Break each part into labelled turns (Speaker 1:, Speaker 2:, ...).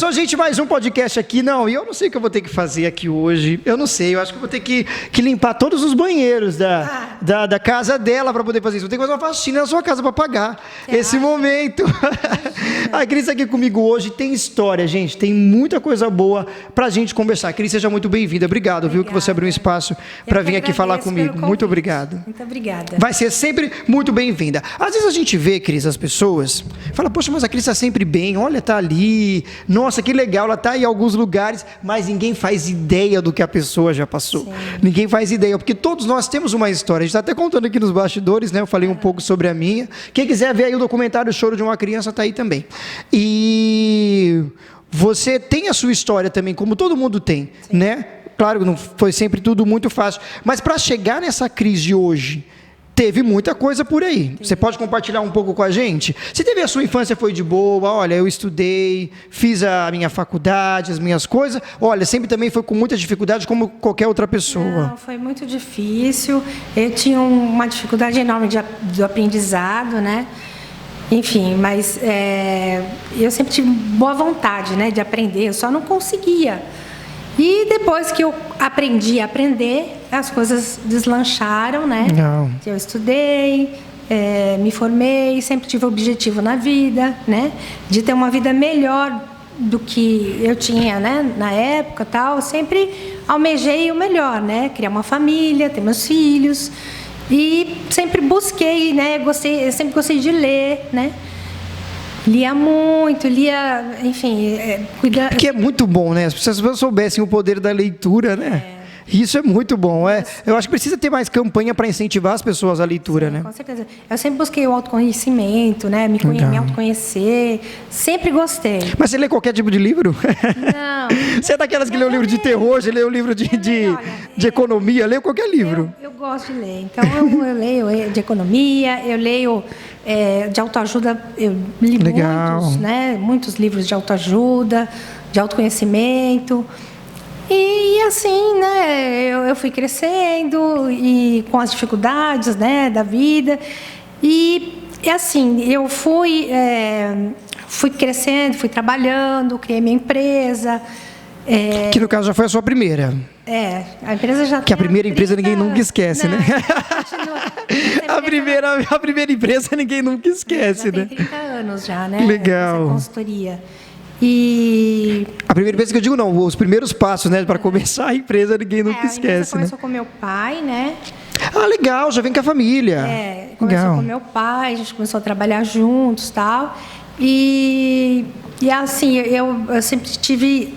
Speaker 1: Começou, gente, mais um podcast aqui. Não, e eu não sei o que eu vou ter que fazer aqui hoje. Eu não sei, eu acho que eu vou ter que limpar todos os banheiros da casa dela para poder fazer isso. Vou ter que fazer uma faxina na sua casa para pagar esse momento. A Cris aqui comigo hoje tem história, gente. Tem muita coisa boa pra gente conversar. Cris, seja muito bem-vinda. Obrigado, viu, que você abriu um espaço para vir aqui falar comigo. Muito obrigado.
Speaker 2: Muito obrigada.
Speaker 1: Vai ser sempre muito bem-vinda. Às vezes a gente vê, Cris, as pessoas, fala, poxa, mas a Cris está sempre bem, olha, tá ali, nossa, que legal, ela tá em alguns lugares, mas ninguém faz ideia do que a pessoa já passou. Sim. Ninguém faz ideia, porque todos nós temos uma história. A gente está até contando aqui nos bastidores, né? Eu falei um pouco sobre a minha. Quem quiser ver aí o documentário O Choro de uma Criança, tá aí também. E você tem a sua história também, como todo mundo tem, sim, né? Claro que não foi sempre tudo muito fácil, mas para chegar nessa crise de hoje, teve muita coisa por aí. Sim. Você pode compartilhar um pouco com a gente? Se teve a sua infância foi de boa, olha, eu estudei, fiz a minha faculdade, as minhas coisas, olha, sempre também foi com muita dificuldade como qualquer outra pessoa.
Speaker 2: Não, foi muito difícil, eu tinha uma dificuldade enorme do aprendizado, né? Enfim, mas eu sempre tive boa vontade, né, de aprender, eu só não conseguia. E depois que eu aprendi a aprender, as coisas deslancharam, né? Não. Eu estudei, me formei, sempre tive objetivo na vida, né? De ter uma vida melhor do que eu tinha, né? Na época, tal. Eu sempre almejei o melhor, né? Criar uma família, ter meus filhos. E sempre busquei, né? Eu sempre gostei de ler, né? Lia muito, enfim, cuidar.
Speaker 1: Porque é muito bom, né? As pessoas soubessem o poder da leitura, né? Isso é muito bom. Eu acho que precisa ter mais campanha para incentivar as pessoas à leitura,
Speaker 2: sim,
Speaker 1: né?
Speaker 2: Com certeza. Eu sempre busquei o autoconhecimento, né? Me autoconhecer. Sempre gostei.
Speaker 1: Mas você lê qualquer tipo de livro?
Speaker 2: Não.
Speaker 1: Você é daquelas que lê o livro de terror, você lê o livro de economia, lê qualquer livro.
Speaker 2: Eu gosto de ler. Então, eu leio de economia, eu leio de autoajuda, eu li muitos, né? Muitos livros de autoajuda, de autoconhecimento. E assim, né, eu fui crescendo e com as dificuldades, né, da vida. E assim, eu fui crescendo, fui trabalhando, criei minha empresa.
Speaker 1: Que no caso já foi a sua primeira.
Speaker 2: A empresa já
Speaker 1: que a primeira empresa ninguém nunca esquece, né? A primeira empresa ninguém nunca esquece,
Speaker 2: né?
Speaker 1: Tem
Speaker 2: 30 anos já, né?
Speaker 1: Legal.
Speaker 2: Essa consultoria. E
Speaker 1: a primeira empresa que eu digo não, os primeiros passos, né, para começar a empresa ninguém nunca esquece,
Speaker 2: a empresa começou com meu pai, né?
Speaker 1: Ah, legal, já vem com a família.
Speaker 2: Começou com meu pai, a gente começou a trabalhar juntos, tal. E assim, eu sempre tive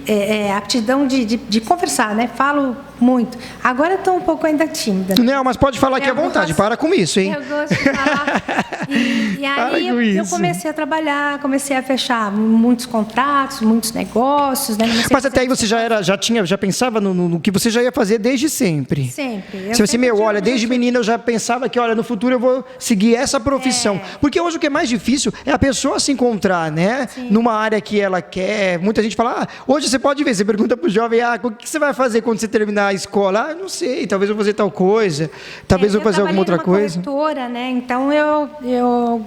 Speaker 2: aptidão de conversar, né? Falo muito. Agora eu estou um pouco ainda tímida.
Speaker 1: Não, mas pode falar aqui à vontade. Para com isso, hein?
Speaker 2: Eu gosto de falar. E aí eu comecei a trabalhar, comecei a fechar muitos contratos, muitos negócios, né?
Speaker 1: Mas até aí você já pensava no que você já ia fazer desde sempre?
Speaker 2: Sempre.
Speaker 1: Se você, olha, desde menina eu já pensava que, olha, no futuro eu vou seguir essa profissão. Porque hoje o que é mais difícil é a pessoa se encontrar, né? Sim. Numa área que ela quer. Muita gente fala, hoje você pode ver, você pergunta pro jovem, o que você vai fazer quando você terminar a escola? Não sei, talvez eu vou fazer tal coisa, talvez eu vou fazer alguma outra coisa.
Speaker 2: Corretora, né? Então eu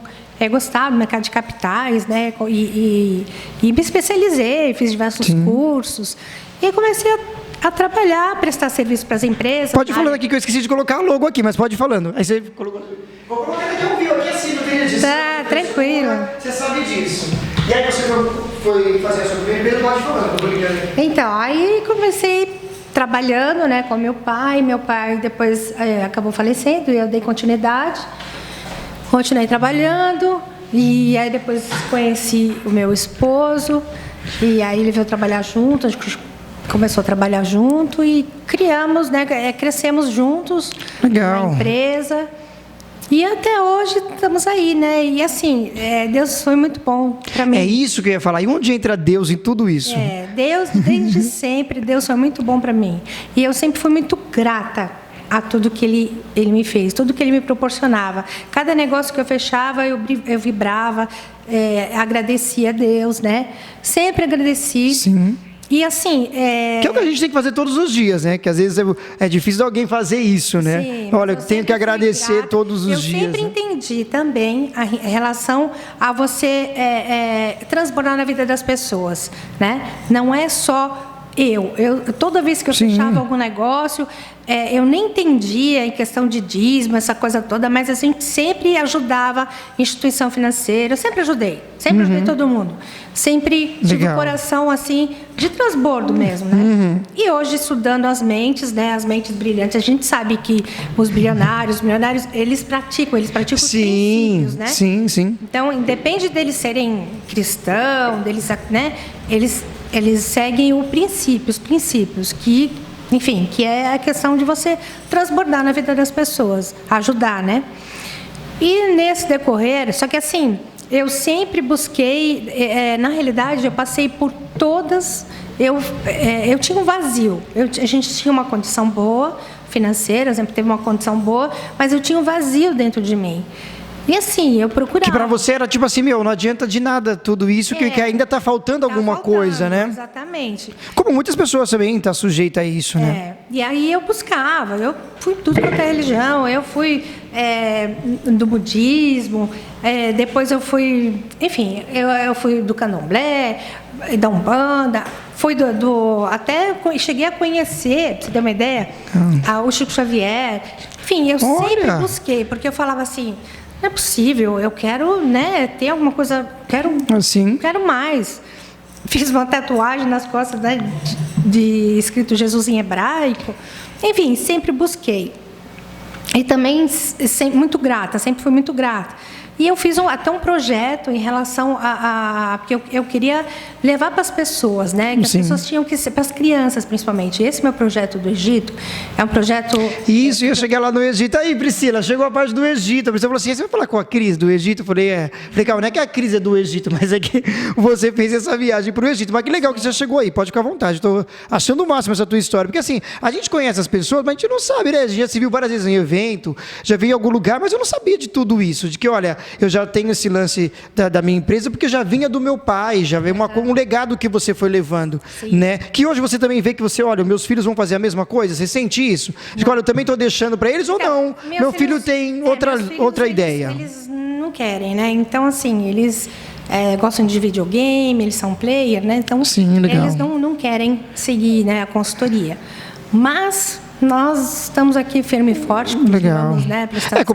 Speaker 2: gostava do mercado de capitais, né? E me especializei, fiz diversos cursos e comecei a trabalhar, prestar serviço para as empresas.
Speaker 1: Pode ir falando aqui que eu esqueci de colocar a logo aqui, mas pode ir falando. Aí você colocou. Vou colocar aqui ao vivo aqui assim, não tem disso.
Speaker 2: Tá, tranquilo.
Speaker 1: Você sabe disso. E aí você foi fazer a sua primeira empresa, pode ir falando.
Speaker 2: Então, aí comecei trabalhando, né, com meu pai depois acabou falecendo e eu dei continuidade, continuei trabalhando e aí depois conheci o meu esposo e aí ele veio trabalhar junto, a gente começou a trabalhar junto e criamos, né, crescemos juntos.
Speaker 1: Legal.
Speaker 2: Na empresa. E até hoje estamos aí, né? E assim, Deus foi muito bom para mim.
Speaker 1: É isso que eu ia falar. E onde entra Deus em tudo isso?
Speaker 2: Deus, desde sempre, Deus foi muito bom para mim. E eu sempre fui muito grata a tudo que Ele me fez, tudo que Ele me proporcionava. Cada negócio que eu fechava, eu vibrava, agradecia a Deus, né? Sempre agradeci.
Speaker 1: Sim.
Speaker 2: E assim...
Speaker 1: Que é o que a gente tem que fazer todos os dias, né? Que às vezes é difícil alguém fazer isso, né?
Speaker 2: Sim,
Speaker 1: olha, eu tenho que agradecer todos os dias.
Speaker 2: Eu sempre entendi também a relação a você transbordar na vida das pessoas, né? Não é só toda vez que eu fechava algum negócio, eu nem entendia em questão de dízimo, essa coisa toda, mas a gente sempre ajudava instituição financeira, eu sempre ajudei todo mundo. Sempre tive um coração assim, de transbordo mesmo, né? E hoje, estudando as mentes, né? As mentes brilhantes, a gente sabe que os milionários, eles praticam os princípios, né?
Speaker 1: Sim.
Speaker 2: Então, independe deles serem cristãos, né? Eles seguem os princípios que, enfim, que é a questão de você transbordar na vida das pessoas, ajudar, né? E nesse decorrer, só que assim, eu sempre busquei, na realidade, eu passei por todas, eu tinha um vazio, a gente tinha uma condição boa, financeira, sempre teve uma condição boa, mas eu tinha um vazio dentro de mim. E assim, eu procurava...
Speaker 1: Que para você era tipo assim, não adianta de nada tudo isso, que ainda está faltando alguma coisa, né?
Speaker 2: Exatamente.
Speaker 1: Como muitas pessoas também estão sujeitas a isso, né?
Speaker 2: E aí eu buscava, eu fui tudo quanto é religião, eu fui do budismo, depois eu fui, enfim, eu fui do candomblé, da Umbanda, fui até cheguei a conhecer, pra você ter uma ideia, o Chico Xavier. Enfim, eu sempre busquei, porque eu falava assim... Não é possível, eu quero, né, ter alguma coisa, quero mais. Fiz uma tatuagem nas costas, né, de escrito Jesus em hebraico. Enfim, sempre busquei. E também muito grata, sempre fui muito grata. E eu fiz até um projeto em relação porque eu queria levar para as pessoas, né? Que as pessoas tinham que ser, para as crianças principalmente. Esse meu projeto do Egito é um projeto...
Speaker 1: Isso, eu cheguei lá no Egito. Aí, Priscila, chegou a parte do Egito. A Priscila falou assim, você vai falar com a Cris do Egito? Eu falei, Falei, calma, não é que a Cris é do Egito, mas é que você fez essa viagem para o Egito. Mas que legal que você chegou aí, pode ficar à vontade. Estou achando o máximo essa tua história. Porque assim, a gente conhece as pessoas, mas a gente não sabe, né? A gente já se viu várias vezes em evento, já veio em algum lugar, mas eu não sabia de tudo isso. De que, olha... Eu já tenho esse lance da minha empresa, porque já vinha do meu pai, já veio um legado que você foi levando, né? Que hoje você também vê que olha, meus filhos vão fazer a mesma coisa, você sente isso? De que, olha, eu também estou deixando para eles ou não? Meu filho tem outra ideia.
Speaker 2: Eles não querem, né? Então, assim, eles gostam de videogame, eles são player, né? Então, eles não querem seguir, né, a consultoria. Mas... Nós estamos aqui firme e forte, continuamos, né?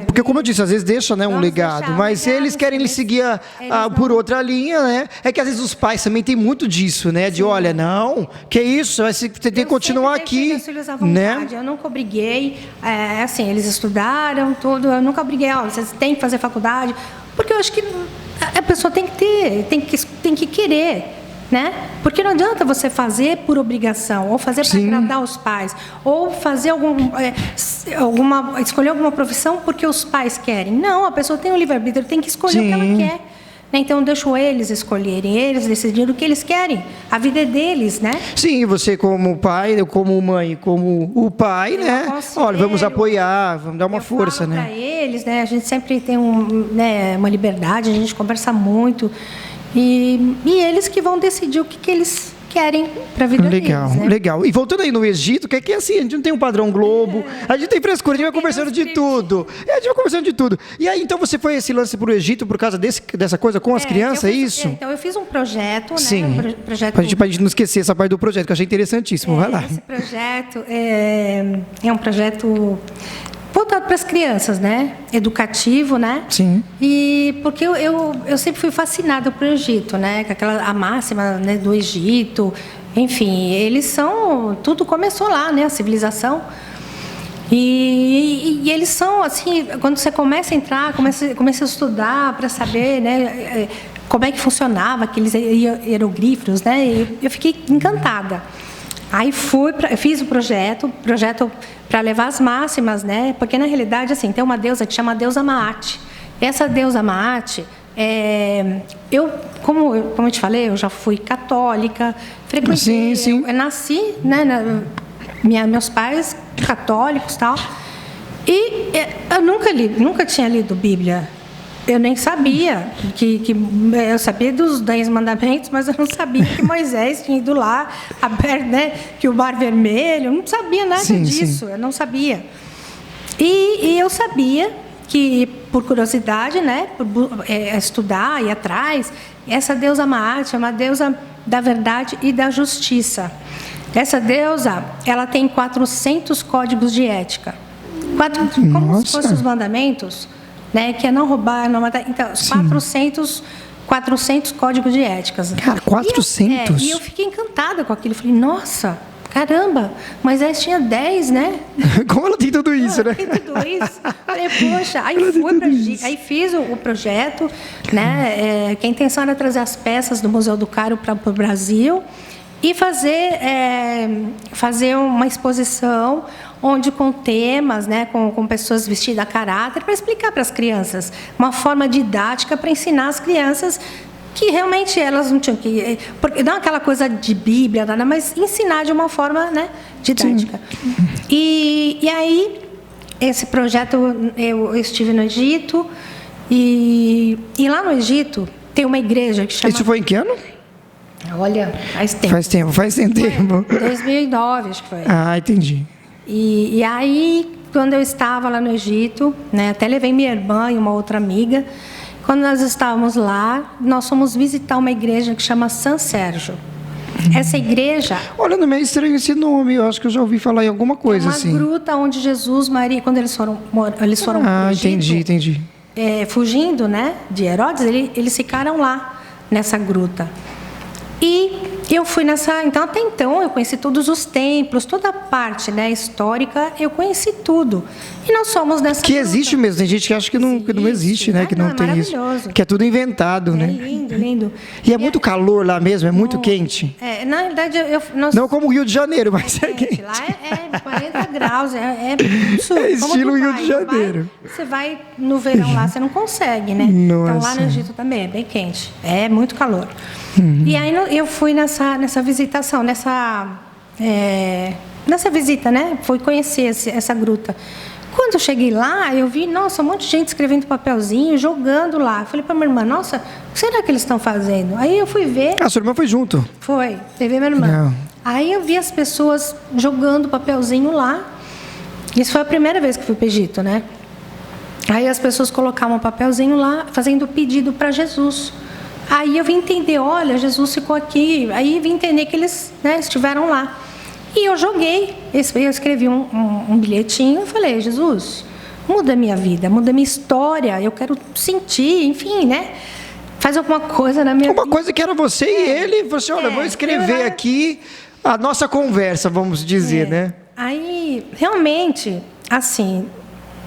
Speaker 1: Porque, como eu disse, às vezes deixa, né, um legado, mas se eles querem seguir por outra linha, né? É que às vezes os pais também têm muito disso, né? De, olha, não, que isso, você tem que continuar aqui,
Speaker 2: meus filhos à vontade, né? Eu nunca obriguei, assim, eles estudaram tudo, eu nunca obriguei, vocês têm que fazer faculdade, porque eu acho que a pessoa tem que querer. Né? Porque não adianta você fazer por obrigação, ou fazer para agradar os pais, ou fazer escolher alguma profissão porque os pais querem. Não, a pessoa tem o livre-arbítrio, tem que escolher o que ela quer. Então, deixo eles escolherem, eles decidirem o que eles querem. A vida é deles, né?
Speaker 1: Sim, você como pai, eu como mãe, como o pai, né? Olha, vamos apoiar, vamos dar uma força, né?
Speaker 2: Para eles, né? A gente sempre tem uma liberdade, a gente conversa muito. E eles que vão decidir o que eles querem para a vida deles, né?
Speaker 1: Legal. E voltando aí no Egito, que é assim, a gente não tem um padrão Globo, a gente tem frescura, a gente vai conversando de tudo. A gente vai conversando de tudo. E aí, então, você foi esse lance para o Egito por causa dessa coisa com as crianças, é isso?
Speaker 2: Então, eu fiz um projeto,
Speaker 1: Sim.
Speaker 2: né? Um projeto...
Speaker 1: Para a gente não esquecer essa parte do projeto, que eu achei interessantíssimo. Vai lá.
Speaker 2: Esse projeto é um projeto... voltado para as crianças, né? Educativo, né?
Speaker 1: Sim.
Speaker 2: E porque eu sempre fui fascinada pelo Egito, né? Com a máxima, né, do Egito. Enfim, eles são... Tudo começou lá, né? A civilização. E eles são, assim... Quando você começa a entrar, começa a estudar para saber, né? Como é que funcionava aqueles hieroglifos, né? Eu fiquei encantada. Aí fiz o projeto para levar as máximas, né? Porque na realidade, assim, tem uma deusa que chama Deusa Maat. Essa Deusa Maat, como eu te falei, eu já fui católica, frequentei, eu nasci, né? Meus pais católicos, tal. E eu nunca tinha lido Bíblia. eu nem sabia eu sabia dos 10 mandamentos, mas eu não sabia que Moisés tinha ido lá, aberto, né, que o Mar Vermelho, eu não sabia nada disso, eu não sabia. E eu sabia que, por curiosidade, né, por estudar, ir atrás, essa deusa Maat é uma deusa da verdade e da justiça. Essa deusa, ela tem 400 códigos de ética. Como se fossem os mandamentos, né, que é não roubar, não matar. Então, 400 códigos de éticas.
Speaker 1: Cara, 400?
Speaker 2: E eu fiquei encantada com aquilo. Falei, nossa, caramba, Moisés tinha 10, né?
Speaker 1: Como ela tem tudo isso, né?
Speaker 2: Tem tudo isso. Falei, poxa, aí fiz o projeto, né? Que a intenção era trazer as peças do Museu do Cairo para o Brasil e fazer uma exposição onde com temas, né, com pessoas vestidas a caráter, para explicar para as crianças, uma forma didática para ensinar as crianças que realmente elas não tinham que... Porque não aquela coisa de Bíblia, nada, mas ensinar de uma forma, né, didática. E aí, esse projeto, eu estive no Egito, e lá no Egito tem uma igreja que chama...
Speaker 1: Isso foi em que ano?
Speaker 2: Olha, faz tempo.
Speaker 1: Faz tempo.
Speaker 2: 2009, acho que foi.
Speaker 1: Ah, entendi.
Speaker 2: E aí, quando eu estava lá no Egito, né, até levei minha irmã e uma outra amiga, quando nós estávamos lá, nós fomos visitar uma igreja que chama San Sérgio. Essa igreja...
Speaker 1: Olha, não é meio estranho esse nome, eu acho que eu já ouvi falar em alguma coisa assim.
Speaker 2: É uma gruta onde Jesus, Maria, quando eles foram pro Egito,
Speaker 1: entendi.
Speaker 2: Fugindo, né, de Herodes, eles ficaram lá, nessa gruta. E eu fui então até então eu conheci todos os templos, toda a parte, né, histórica, eu conheci tudo. E nós fomos nessa
Speaker 1: que gruta. Existe mesmo, tem gente que acha que não existe, né, que não tem isso. Que é tudo inventado, né?
Speaker 2: Lindo, lindo.
Speaker 1: E é muito calor lá mesmo, é muito quente.
Speaker 2: Na verdade,
Speaker 1: não como o Rio de Janeiro, mas é quente.
Speaker 2: Lá é 40 graus, é
Speaker 1: estilo Rio de Janeiro.
Speaker 2: Você vai no verão lá, você não consegue, né?
Speaker 1: Nossa.
Speaker 2: Então lá no Egito também é bem quente, é muito calor. E aí eu fui nessa visitação, nessa visita, né? Fui conhecer essa gruta. Quando eu cheguei lá, eu vi, nossa, um monte de gente escrevendo papelzinho, jogando lá. Eu falei para minha irmã, nossa, o que será que eles estão fazendo? Aí eu fui ver...
Speaker 1: Ah, sua irmã foi junto?
Speaker 2: Foi, levei minha irmã.
Speaker 1: Não.
Speaker 2: Aí eu vi as pessoas jogando papelzinho lá. Isso foi a primeira vez que fui para o Egito, né? Aí as pessoas colocavam um papelzinho lá, fazendo pedido para Jesus. Aí eu vim entender, olha, Jesus ficou aqui. Aí vim entender que eles, né, estiveram lá. E eu joguei, eu escrevi um bilhetinho e falei, Jesus, muda a minha vida, muda a minha história, eu quero sentir, enfim, né? Faz alguma coisa na minha vida.
Speaker 1: Uma coisa que era você e ele, você, olha, vou escrever aqui a nossa conversa, vamos dizer, né?
Speaker 2: Aí, realmente, assim...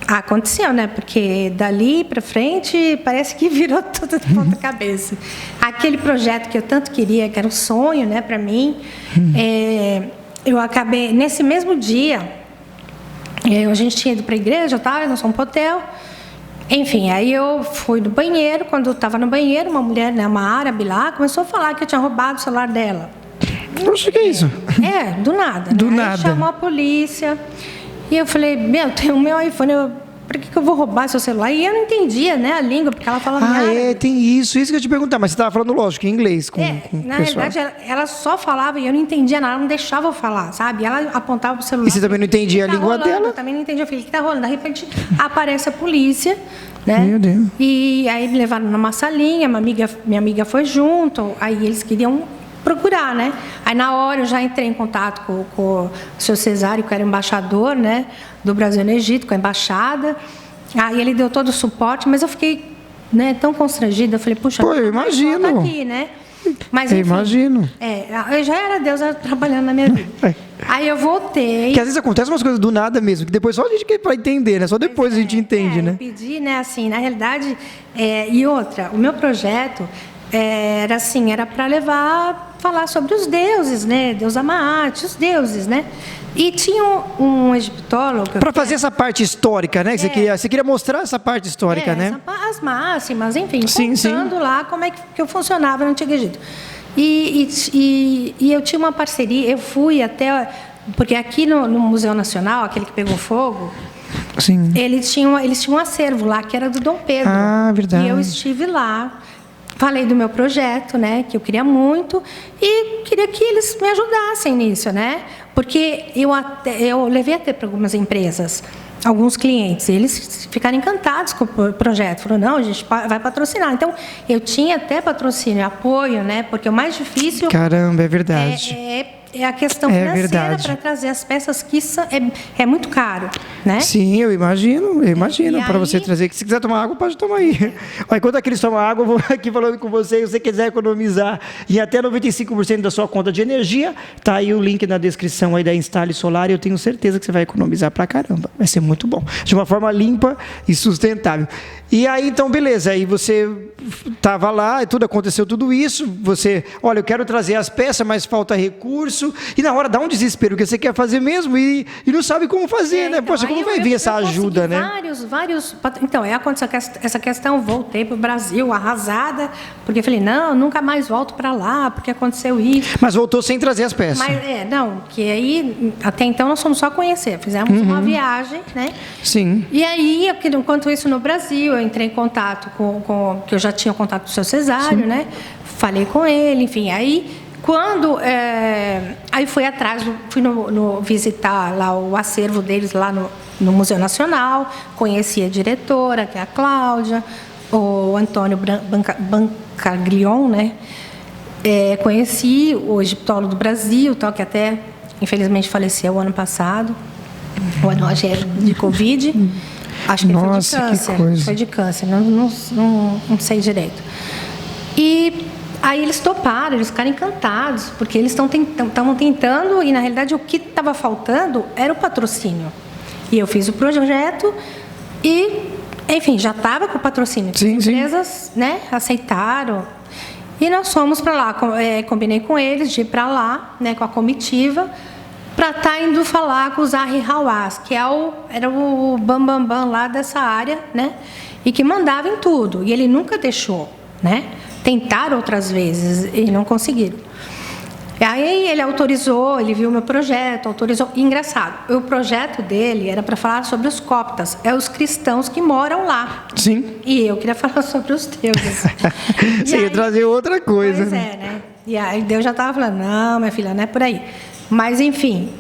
Speaker 2: aconteceu, né? Porque dali para frente parece que virou tudo de ponta cabeça. Aquele projeto que eu tanto queria, que era um sonho, né, para mim, eu acabei nesse mesmo dia. A gente tinha ido para a igreja, nós fomos para o hotel. Enfim, aí eu fui no banheiro. Quando eu estava no banheiro, uma mulher, né, uma árabe lá, começou a falar que eu tinha roubado o celular dela.
Speaker 1: Poxa, que é isso?
Speaker 2: Do nada.
Speaker 1: Do
Speaker 2: né?
Speaker 1: nada.
Speaker 2: Aí chamou a polícia. E eu falei, tem o meu iPhone, por que eu vou roubar seu celular? E eu não entendia, né, a língua, porque ela falava árabe.
Speaker 1: Tem isso que eu ia te perguntar, mas você estava falando, lógico, em inglês com o
Speaker 2: na
Speaker 1: pessoal.
Speaker 2: realidade, ela só falava e eu não entendia nada, ela não deixava eu falar, sabe? Ela apontava pro celular.
Speaker 1: E você também não entendia a língua dela?
Speaker 2: Eu também não entendia. Eu falei, o que tá rolando? De repente, aparece a polícia, né?
Speaker 1: Meu Deus.
Speaker 2: E aí me levaram numa salinha, minha amiga foi junto, aí eles queriam procurar, né? Aí na hora eu já entrei em contato com o senhor Cesário, que era embaixador, né, do Brasil no Egito, com a embaixada. Aí ele deu todo o suporte, mas eu fiquei, né, tão constrangida. Eu falei, puxa,
Speaker 1: eu imagino.
Speaker 2: Tá aqui, né? Mas,
Speaker 1: enfim, eu
Speaker 2: imagino. Eu já era Deus trabalhando na minha vida. Aí eu voltei.
Speaker 1: Que às vezes acontece umas coisas do nada mesmo, que depois só a gente quer para entender, né? Só depois a gente entende, né?
Speaker 2: Eu pedi, né, assim, na realidade, e outra, o meu projeto era para falar sobre os deuses, né? Deus Amaat, os deuses, né? E tinha um egiptólogo...
Speaker 1: Para fazer essa parte histórica, né? Você queria mostrar essa parte histórica, né?
Speaker 2: As máximas, enfim,
Speaker 1: contando
Speaker 2: lá como é que eu funcionava no Antigo Egito. E eu tinha uma parceria, eu fui até... Porque aqui no Museu Nacional, aquele que pegou fogo,
Speaker 1: Sim.
Speaker 2: eles tinham um acervo lá que era do Dom Pedro.
Speaker 1: Ah, verdade.
Speaker 2: E eu estive lá, falei do meu projeto, né, que eu queria muito e queria que eles me ajudassem nisso, né? Porque eu levei até para algumas empresas, alguns clientes, eles ficaram encantados com o projeto. Falaram, não, a gente vai patrocinar. Então, eu tinha até patrocínio, apoio, né? Porque o mais difícil...
Speaker 1: Caramba, é verdade.
Speaker 2: É a questão financeira para trazer as peças, que é muito caro, né?
Speaker 1: Sim, eu imagino. Para você trazer. Se quiser tomar água, pode tomar aí. Olha, enquanto a Cris toma água, eu vou aqui falando com você. Se você quiser economizar em até 95% da sua conta de energia, tá aí o link na descrição aí da Instale Solar. Eu tenho certeza que você vai economizar pra caramba. Vai ser muito bom. De uma forma limpa e sustentável. E aí, então, beleza. Aí você estava lá e aconteceu tudo isso. Você, olha, eu quero trazer as peças, mas falta recurso. E na hora dá um desespero, porque você quer fazer mesmo e não sabe como fazer, né?
Speaker 2: Então,
Speaker 1: poxa, como vai vir essa ajuda, né?
Speaker 2: Vários... Então, aconteceu essa questão, voltei para o Brasil arrasada, porque falei, não, nunca mais volto para lá, porque aconteceu isso.
Speaker 1: Mas voltou sem trazer as peças.
Speaker 2: Mas, que aí, até então, nós fomos só conhecer. Fizemos uma viagem, né?
Speaker 1: Sim.
Speaker 2: E aí, enquanto isso no Brasil, eu entrei em contato que eu já tinha contato com o seu Cesário, sim, né? Falei com ele, enfim, aí... Aí fui atrás, fui visitar lá o acervo deles lá no Museu Nacional, conheci a diretora, que é a Cláudia, o Antônio Bancaglion, né? Conheci o egiptólogo do Brasil, que até infelizmente faleceu o ano passado, o ano de Covid. Acho que
Speaker 1: nossa,
Speaker 2: foi de câncer.
Speaker 1: Que coisa.
Speaker 2: Foi de câncer, não sei direito. E aí eles toparam, eles ficaram encantados, porque eles estavam tentando, e na realidade o que estava faltando era o patrocínio. E eu fiz o projeto e, enfim, já estava com o patrocínio.
Speaker 1: Sim,
Speaker 2: as empresas, né, aceitaram. E nós fomos para lá, combinei com eles de ir para lá, né, com a comitiva, para estar indo falar com o Zahi Hawass, que era o bambambam lá dessa área, né, e que mandava em tudo. E ele nunca deixou, né? Tentaram outras vezes e não conseguiram. E aí ele autorizou, ele viu o meu projeto, autorizou. E, engraçado, o projeto dele era para falar sobre os coptas, os cristãos que moram lá.
Speaker 1: Sim.
Speaker 2: E eu queria falar sobre os deuses.
Speaker 1: Você ia trazer outra coisa.
Speaker 2: Pois é, né? E aí Deus já estava falando, não, minha filha, não é por aí. Mas, enfim,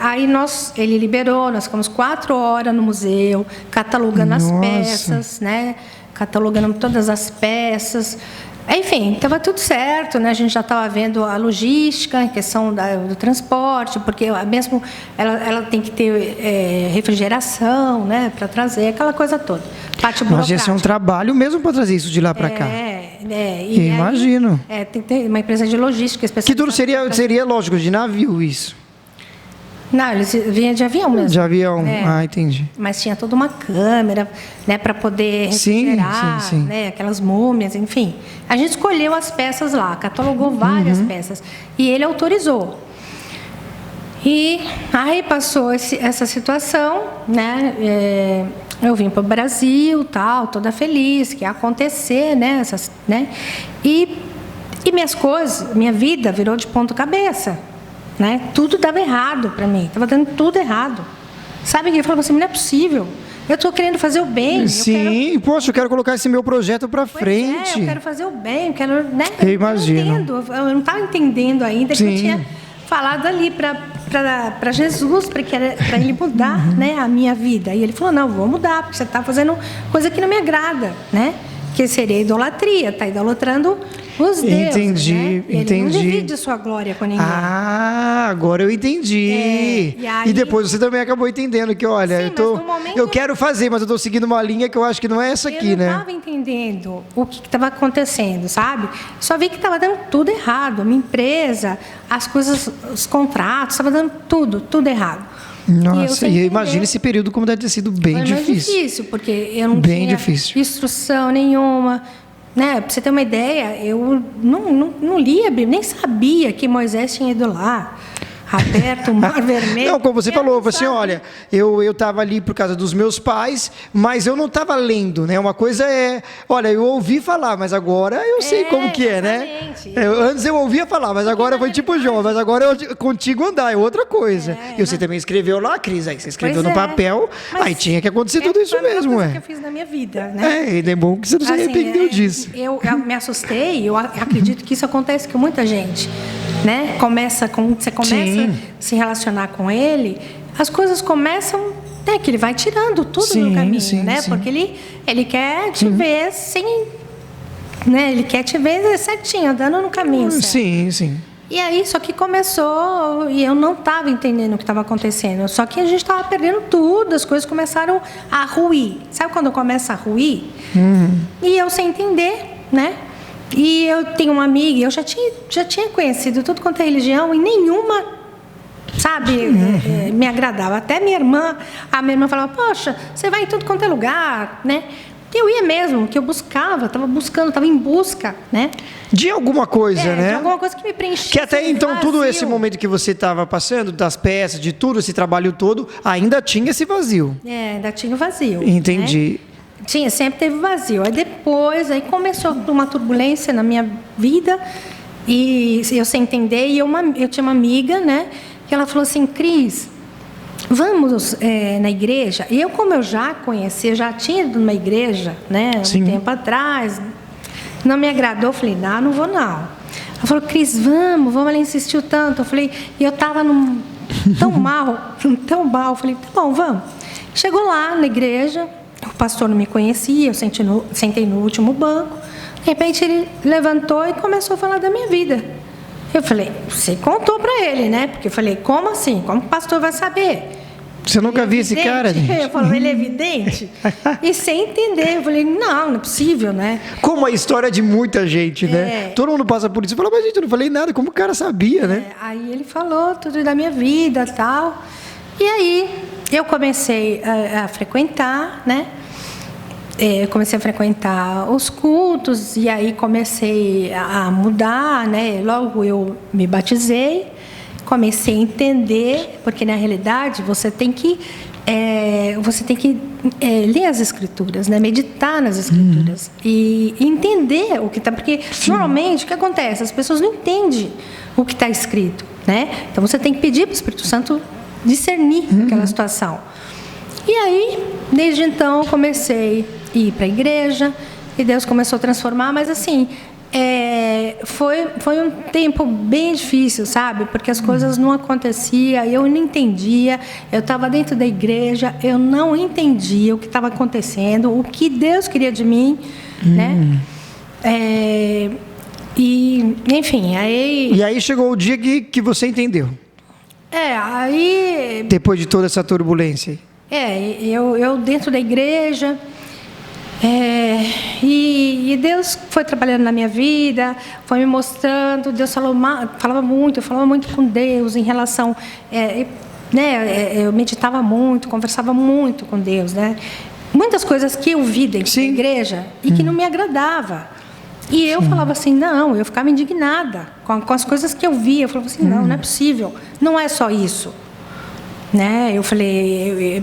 Speaker 2: aí ele liberou, nós ficamos 4 horas no museu, catalogando as peças, né? Catalogando todas as peças. Enfim, estava tudo certo, né? A gente já estava vendo a logística, a questão do transporte, porque mesmo ela tem que ter refrigeração, né? Para trazer aquela coisa toda. Parte burocrática.
Speaker 1: Mas esse é um trabalho mesmo para trazer isso de lá para cá.
Speaker 2: E
Speaker 1: imagino.
Speaker 2: Tem que ter uma empresa de logística especializada.
Speaker 1: Que tudo seria lógico, de navio isso.
Speaker 2: Não, eles vinham de avião mesmo.
Speaker 1: De avião, entendi.
Speaker 2: Mas tinha toda uma câmera, né, para poder refrigerar,
Speaker 1: sim.
Speaker 2: né, aquelas múmias, enfim. A gente escolheu as peças lá, catalogou várias peças e ele autorizou. E aí passou essa situação, né? Eu vim para o Brasil, toda feliz, que ia acontecer, né? E minhas coisas, minha vida virou de ponta cabeça. Né? Tudo dava errado para mim, estava dando tudo errado. Sabe que ele falou assim, não é possível. Eu estou querendo fazer o bem.
Speaker 1: Sim, poxa, eu quero colocar esse meu projeto para frente.
Speaker 2: Eu quero fazer o bem, eu quero, né?
Speaker 1: Eu imagino.
Speaker 2: Eu não estava entendendo ainda que eu tinha falado ali para Jesus, para ele mudar, né, a minha vida. E ele falou, não, vou mudar, porque você está fazendo coisa que não me agrada, né? Que seria idolatria, está idolatrando os deuses.
Speaker 1: Entendi.
Speaker 2: Ele não divide sua glória com ninguém.
Speaker 1: Ah, agora eu entendi. E depois você também acabou entendendo que, olha, eu quero fazer, mas eu estou seguindo uma linha que eu acho que não é essa aqui, né?
Speaker 2: Eu não estava entendendo o que estava acontecendo, sabe? Só vi que estava dando tudo errado. Minha empresa, as coisas, os contratos, estava dando tudo errado.
Speaker 1: Nossa, e eu imagino esse período como deve ter sido bem difícil.
Speaker 2: Foi difícil, porque eu não tinha instrução nenhuma. Né? Para você ter uma ideia, eu não lia a Bíblia, nem sabia que Moisés tinha ido lá. aberto, o Mar Vermelho.
Speaker 1: Não, como você falou assim, olha, eu estava ali por causa dos meus pais, mas eu não estava lendo, né? Uma coisa é, olha, eu ouvi falar, mas agora eu sei como que é, né? Antes eu ouvia falar, mas agora foi tipo João, mas agora eu contigo andar, é outra coisa. E você também escreveu lá, Cris, aí você escreveu no papel, aí tinha que acontecer tudo isso mesmo,
Speaker 2: que eu fiz na minha vida, né?
Speaker 1: É bom que você não se arrependeu disso.
Speaker 2: Eu me assustei, eu acredito que isso acontece com muita gente, né? Você começa a se relacionar com ele, as coisas começam, né, que ele vai tirando tudo do caminho, né? Porque ele quer te ver sem, né? Ele quer te ver certinho, andando no caminho certo.
Speaker 1: Sim.
Speaker 2: E aí, só que começou, e eu não estava entendendo o que estava acontecendo. Só que a gente estava perdendo tudo, as coisas começaram a ruir. Sabe quando começa a ruir? E eu sem entender, né? E eu tenho uma amiga, eu já tinha conhecido tudo quanto é religião, e nenhuma, sabe, me agradava. Até a minha irmã falava, poxa, você vai em tudo quanto é lugar, né? Eu ia mesmo, que eu buscava, estava em busca, né?
Speaker 1: De alguma coisa, né?
Speaker 2: De alguma coisa que me preenchia.
Speaker 1: Que até então, todo esse momento que você estava passando, das peças, de tudo, esse trabalho todo, ainda tinha esse vazio.
Speaker 2: Ainda tinha o vazio.
Speaker 1: Entendi.
Speaker 2: Né? Sempre teve vazio. Aí depois, começou uma turbulência na minha vida, e eu sem entender, e eu tinha uma amiga, né? Que ela falou assim, Cris, vamos na igreja. E como eu já conhecia, já tinha ido numa igreja, né, um tempo atrás, não me agradou. Eu falei, não vou não. Ela falou, Cris, vamos. Ela insistiu tanto. Eu falei, e eu estava tão mal. Eu falei, tá bom, vamos. Chegou lá na igreja, o pastor não me conhecia, eu sentei no último banco. De repente ele levantou e começou a falar da minha vida. Eu falei, você contou para ele, né? Porque eu falei, como assim? Como o pastor vai saber?
Speaker 1: Você nunca viu esse cara, gente?
Speaker 2: Eu falei, ele é evidente? E sem entender, eu falei, não é possível, né?
Speaker 1: Como a história de muita gente, né? Todo mundo passa por isso e fala, mas gente, eu não falei nada, como o cara sabia, né?
Speaker 2: Aí ele falou tudo da minha vida e tal. E aí eu comecei a frequentar, né? Eu comecei a frequentar os cultos, e aí comecei a mudar, né? Logo eu me batizei, comecei a entender, porque na realidade você tem que ler as escrituras, né? Meditar nas escrituras e entender o que está, porque normalmente o que acontece, as pessoas não entendem o que está escrito, né? Então você tem que pedir para o Espírito Santo discernir aquela situação. E aí, desde então, comecei a ir para a igreja, e Deus começou a transformar, mas assim, foi um tempo bem difícil, sabe? Porque as coisas não aconteciam, eu não entendia, eu estava dentro da igreja, eu não entendia o que estava acontecendo, o que Deus queria de mim, né? E, enfim, aí...
Speaker 1: E aí chegou o dia que você entendeu.
Speaker 2: Aí...
Speaker 1: Depois de toda essa turbulência.
Speaker 2: Eu dentro da igreja, e Deus foi trabalhando na minha vida, foi me mostrando. Deus falava muito, eu falava muito com Deus em relação, né? Eu meditava muito, conversava muito com Deus, né? Muitas coisas que eu vi dentro da igreja e que não me agradava. E eu falava assim, não, eu ficava indignada com as coisas que eu via. Eu falava assim, não é possível, não é só isso. Né? Eu falei,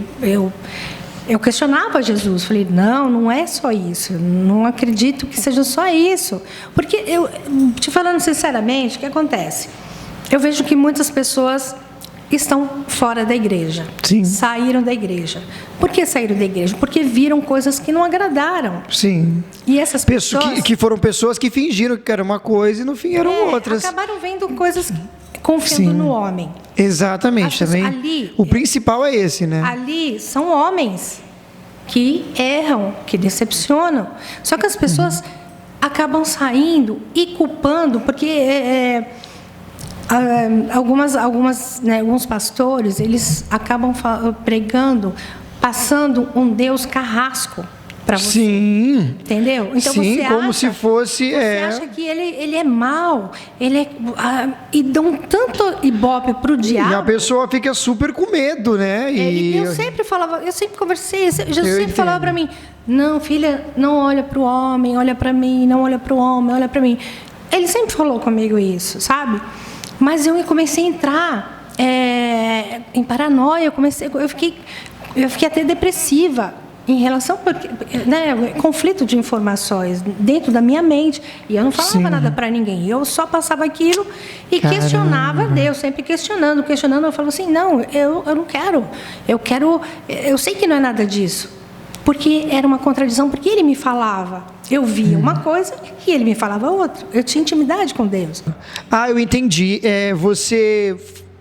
Speaker 2: eu questionava Jesus, falei, não é só isso, não acredito que seja só isso, porque te falando sinceramente, o que acontece? Eu vejo que muitas pessoas estão fora da igreja, saíram da igreja. Por que saíram da igreja? Porque viram coisas que não agradaram.
Speaker 1: Sim.
Speaker 2: E essas pessoas
Speaker 1: que foram pessoas que fingiram que era uma coisa e no fim eram outras.
Speaker 2: Acabaram vendo coisas confiando no homem.
Speaker 1: Exatamente, também. Ali, o principal é esse, né?
Speaker 2: Ali são homens que erram, que decepcionam. Só que as pessoas acabam saindo e culpando, porque alguns pastores, eles acabam pregando, passando um Deus carrasco para você.
Speaker 1: Sim.
Speaker 2: Entendeu? Então
Speaker 1: você como se fosse.
Speaker 2: Você acha que ele é mau, e dão tanto ibope pro diabo.
Speaker 1: E a pessoa fica super com medo, né?
Speaker 2: E eu sempre conversei, Jesus sempre falava para mim, não, filha, não olha para o homem, olha para mim, não olha para o homem, olha para mim. Ele sempre falou comigo isso, sabe? Mas eu comecei a entrar em paranoia, eu fiquei até depressiva em relação, né, conflito de informações dentro da minha mente, e eu não falava nada para ninguém, eu só passava aquilo e questionava Deus, sempre questionando, eu falava assim, não, eu não quero, eu sei que não é nada disso, porque era uma contradição, porque ele me falava, eu via uma coisa e ele me falava outra, eu tinha intimidade com Deus.
Speaker 1: Eu entendi, você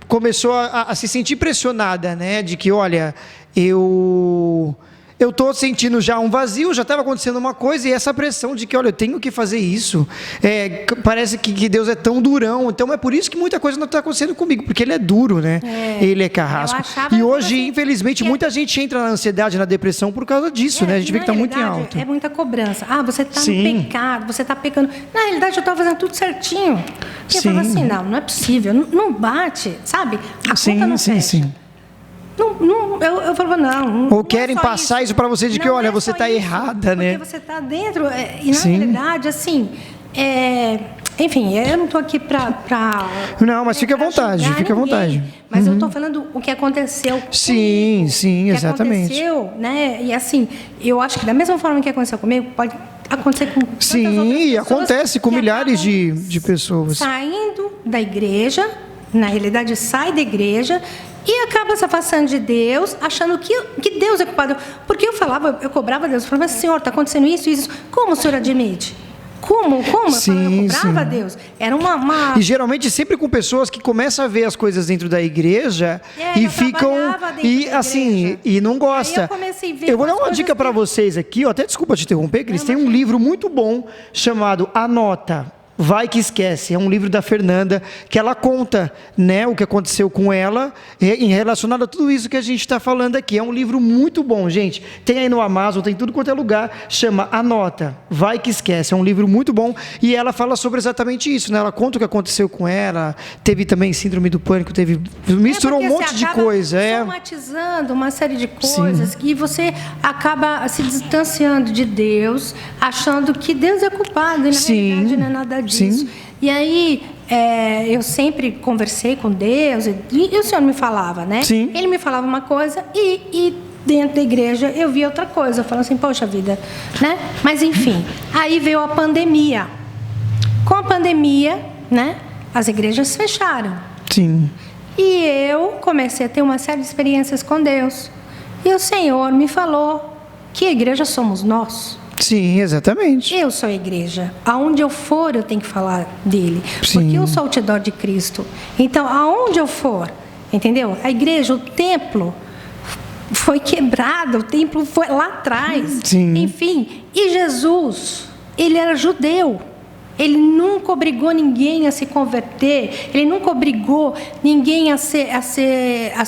Speaker 1: começou a se sentir pressionada, né, de que, olha, eu estou sentindo já um vazio, já estava acontecendo uma coisa, e essa pressão de que, olha, eu tenho que fazer isso, parece que Deus é tão durão, então é por isso que muita coisa não está acontecendo comigo, porque Ele é duro, né? Ele é carrasco. E hoje, infelizmente, muita gente entra na ansiedade, na depressão por causa disso, né? A gente vê que está muito em alta.
Speaker 2: É muita cobrança. Você está no pecado, você está pecando. Na realidade, eu estava fazendo tudo certinho. E eu falava assim, não é possível, não bate, sabe? A conta não fecha. Eu falava, não.
Speaker 1: Ou querem passar isso para você de que, olha, você está errada, né?
Speaker 2: Porque você está dentro. E na realidade, assim, enfim, eu não estou aqui para.
Speaker 1: Não, mas fique à vontade, fique à vontade.
Speaker 2: Mas eu estou falando o que aconteceu.
Speaker 1: Sim, exatamente.
Speaker 2: Que aconteceu, né? E assim, eu acho que da mesma forma que aconteceu comigo, pode acontecer com tantas outras pessoas.
Speaker 1: Sim, acontece com milhares de pessoas.
Speaker 2: Saindo da igreja, na realidade, sai da igreja. E acaba se afastando de Deus, achando que Deus é culpado. Porque eu cobrava Deus, eu falava, Senhor, está acontecendo isso. Como o Senhor admite? Como? Eu cobrava Deus. Era uma...
Speaker 1: E geralmente sempre com pessoas que começam a ver as coisas dentro da igreja e ficam... E assim, e não gosta. Eu vou dar uma dica para vocês aqui, até desculpa te interromper, Cris, tem um livro muito bom chamado Anota. Vai que esquece, é um livro da Fernanda, que ela conta, né, o que aconteceu com ela, em relacionado a tudo isso que a gente está falando aqui. É um livro muito bom, gente. Tem aí no Amazon, tem tudo quanto é lugar, chama Anota, Vai que esquece. É um livro muito bom e ela fala sobre exatamente isso, né? Ela conta o que aconteceu com ela, teve também síndrome do pânico, misturou um monte de coisa.
Speaker 2: Somatizando uma série de coisas que você acaba se distanciando de Deus, achando que Deus é culpado, e na realidade não é nada disso. Sim. E aí, eu sempre conversei com Deus, e o Senhor me falava, né?
Speaker 1: Sim.
Speaker 2: Ele me falava uma coisa e dentro da igreja eu via outra coisa. Eu falava assim, poxa vida, né? Mas enfim, aí veio a pandemia. Com a pandemia, né? As igrejas fecharam.
Speaker 1: Sim.
Speaker 2: E eu comecei a ter uma série de experiências com Deus. E o Senhor me falou que a igreja somos nós.
Speaker 1: Sim, exatamente.
Speaker 2: Eu sou a igreja. Aonde eu for, eu tenho que falar dele.
Speaker 1: Sim.
Speaker 2: Porque eu sou o outdoor de Cristo. Então, aonde eu for, entendeu? A igreja, o templo foi quebrado, o templo foi lá atrás.
Speaker 1: Sim.
Speaker 2: Enfim, e Jesus, ele era judeu. Ele nunca obrigou ninguém a se converter. Ele nunca obrigou ninguém a se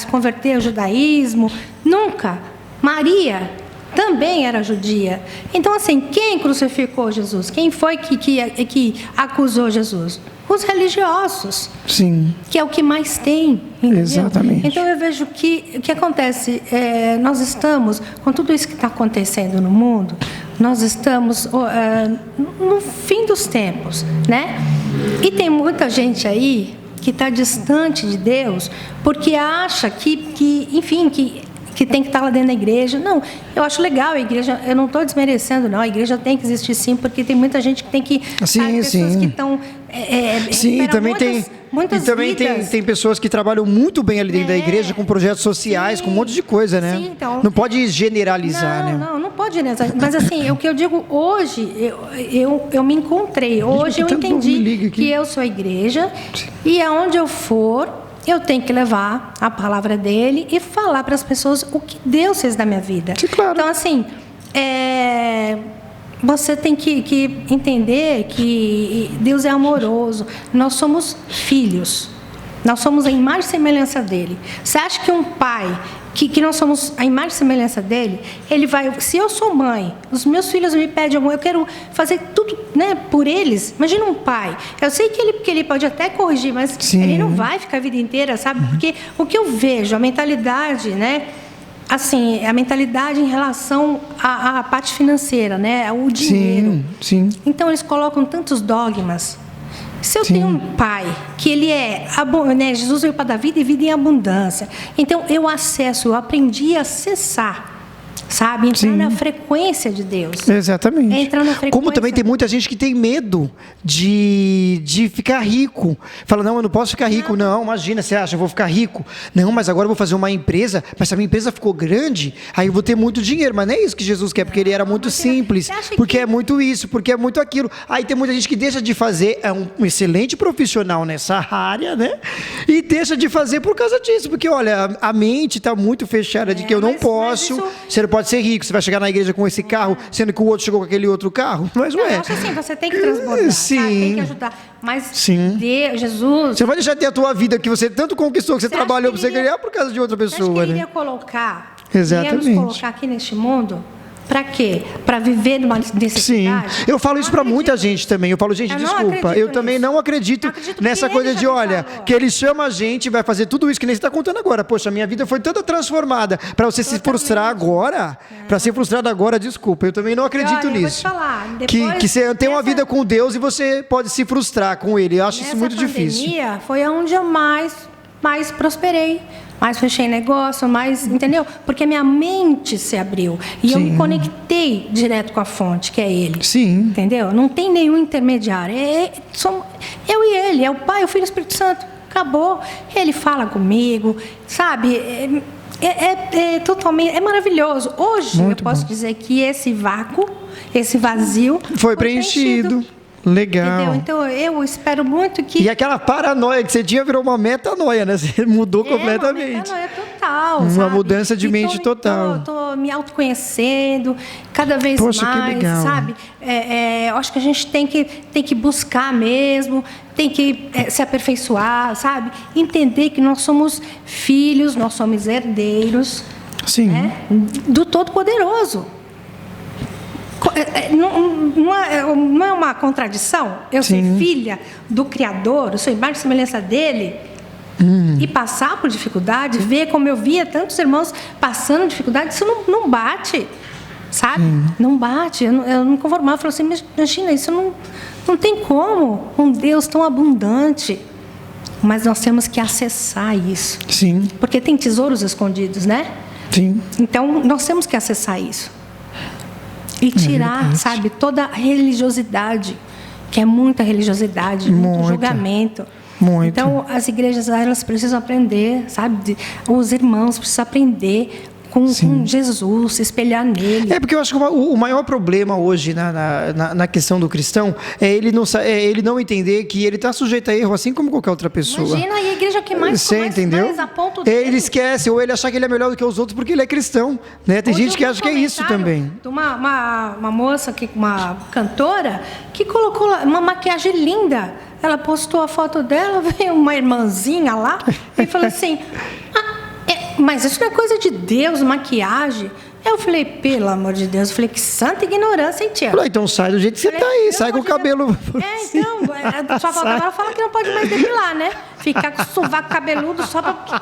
Speaker 2: converter ao judaísmo. Nunca. Maria também era judia. Então, assim, quem crucificou Jesus? Quem foi que acusou Jesus? Os religiosos.
Speaker 1: Sim.
Speaker 2: Que é o que mais tem. Entendeu?
Speaker 1: Exatamente.
Speaker 2: Então, eu vejo que o que acontece, nós estamos, com tudo isso que está acontecendo no mundo, nós estamos no fim dos tempos, né? E tem muita gente aí que está distante de Deus porque acha enfim, que tem que estar lá dentro da igreja. Não, eu acho legal a igreja, eu não estou desmerecendo, não, a igreja tem que existir sim, porque tem muita gente que tem que... pessoas que estão...
Speaker 1: sim, também tem pessoas que trabalham muito bem ali dentro da igreja, com projetos sociais, com um monte de coisa, né? Sim, então, não pode generalizar, né?
Speaker 2: Não pode generalizar. Mas assim, o que eu digo hoje, eu me encontrei. Hoje eu entendi que eu sou a igreja e aonde eu for, eu tenho que levar a palavra dele e falar para as pessoas o que Deus fez na minha vida.
Speaker 1: Sim, claro.
Speaker 2: Então, assim, você tem que entender que Deus é amoroso. Nós somos filhos. Nós somos a imagem e semelhança dele. Você acha que um pai, que nós somos a imagem e semelhança dele, ele vai... Se eu sou mãe, os meus filhos me pedem alguma coisa, eu quero fazer tudo, né, por eles. Imagina um pai. Eu sei que ele pode até corrigir, mas ele não vai ficar a vida inteira, sabe? Porque o que eu vejo, a mentalidade, né? Assim, a mentalidade em relação à parte financeira, né? O dinheiro.
Speaker 1: Sim.
Speaker 2: Então, eles colocam tantos dogmas Se eu tenho um pai que ele né, Jesus veio para dar vida e vida em abundância. Então, eu aprendi a acessar. Sabe? Entrar na frequência de Deus.
Speaker 1: Exatamente.
Speaker 2: Entrar na frequência.
Speaker 1: Como também tem muita gente que tem medo de ficar rico. Fala, não, eu não posso ficar rico. Não, imagina, você acha, eu vou ficar rico. Não, mas agora eu vou fazer uma empresa. Mas se a minha empresa ficou grande, aí eu vou ter muito dinheiro. Mas não é isso que Jesus quer, porque ele era muito simples. Porque é muito isso, porque é muito aquilo. Aí tem muita gente que deixa de fazer, é um excelente profissional nessa área, né? E deixa de fazer por causa disso. Porque, olha, a mente está muito fechada de que eu não posso. Você não pode ser rico, você vai chegar na igreja com esse carro, sendo que o outro chegou com aquele outro carro. Mas
Speaker 2: não, eu acho assim, você tem que transbordar, tem que ajudar. Mas Deus, Jesus...
Speaker 1: Você vai deixar de ter a tua vida que você tanto conquistou, que você trabalhou para você ganhar por causa de outra pessoa,
Speaker 2: você acha que ele
Speaker 1: né?
Speaker 2: ia colocar,
Speaker 1: exatamente.
Speaker 2: Ia nos colocar aqui neste mundo... Para quê? Para viver numa necessidade?
Speaker 1: Sim, eu falo isso para muita gente também. Eu falo, gente, desculpa, eu também não acredito nessa coisa de, olha, que ele chama a gente, vai fazer tudo isso que nem você está contando agora. Poxa, minha vida foi toda transformada. Para você se frustrar agora, para ser frustrado agora, desculpa, eu também não acredito nisso.
Speaker 2: Eu vou te falar,
Speaker 1: que você tem uma vida com Deus e você pode se frustrar com Ele. Eu acho isso muito difícil.
Speaker 2: Essa pandemia foi onde eu mais prosperei. Mais fechei negócio, entendeu? Porque a minha mente se abriu. E eu me conectei direto com a fonte, que é Ele.
Speaker 1: Sim.
Speaker 2: Entendeu? Não tem nenhum intermediário. Somos eu e Ele, é o Pai, o Filho e o Espírito Santo. Acabou. Ele fala comigo, sabe? Totalmente, é maravilhoso. Hoje, eu posso dizer que esse vácuo, esse vazio...
Speaker 1: Foi preenchido. Legal.
Speaker 2: Entendeu? Então, eu espero muito que...
Speaker 1: E aquela paranoia que você tinha virou uma metanoia, né? Você mudou completamente.
Speaker 2: Uma metanoia total,
Speaker 1: uma
Speaker 2: sabe?
Speaker 1: mudança de mente total.
Speaker 2: Estou me autoconhecendo cada vez mais,
Speaker 1: que legal.
Speaker 2: Sabe? Eu acho que a gente tem que buscar mesmo, tem que se aperfeiçoar, sabe? Entender que nós somos filhos, nós somos herdeiros, né? Do Todo-Poderoso. Não é uma contradição eu ser filha do Criador, eu sou imagem e semelhança dele, e passar por dificuldade, ver como eu via tantos irmãos passando dificuldade, isso não bate, sabe? Não bate, eu não conformava, eu falei assim, imagina, isso não tem como, um Deus tão abundante, mas nós temos que acessar isso, porque tem tesouros escondidos, né? Então nós temos que acessar isso. E tirar, sabe, toda a religiosidade, que é muita religiosidade, muito julgamento. Então, as igrejas, elas precisam aprender, sabe? Os irmãos precisam aprender com Jesus, se espelhar nele.
Speaker 1: Porque eu acho que o maior problema hoje na questão do cristão é ele não entender que ele está sujeito a erro, assim como qualquer outra pessoa.
Speaker 2: Imagina, e a igreja que mais aponta o dedo.
Speaker 1: Ele esquece, ou ele achar que ele é melhor do que os outros porque ele é cristão, né? Tem gente que acha que é isso também.
Speaker 2: Uma moça, uma cantora, que colocou uma maquiagem linda. Ela postou a foto dela, veio uma irmãzinha lá e falou assim... Mas isso não é coisa de Deus, maquiagem. Eu falei, pelo amor de Deus, eu falei, que santa ignorância, hein, tia?
Speaker 1: Então sai do jeito que você tá aí, sai com o cabelo.
Speaker 2: Então, só falta agora falar que não pode mais depilar, né? Ficar com o sovaco cabeludo só pra...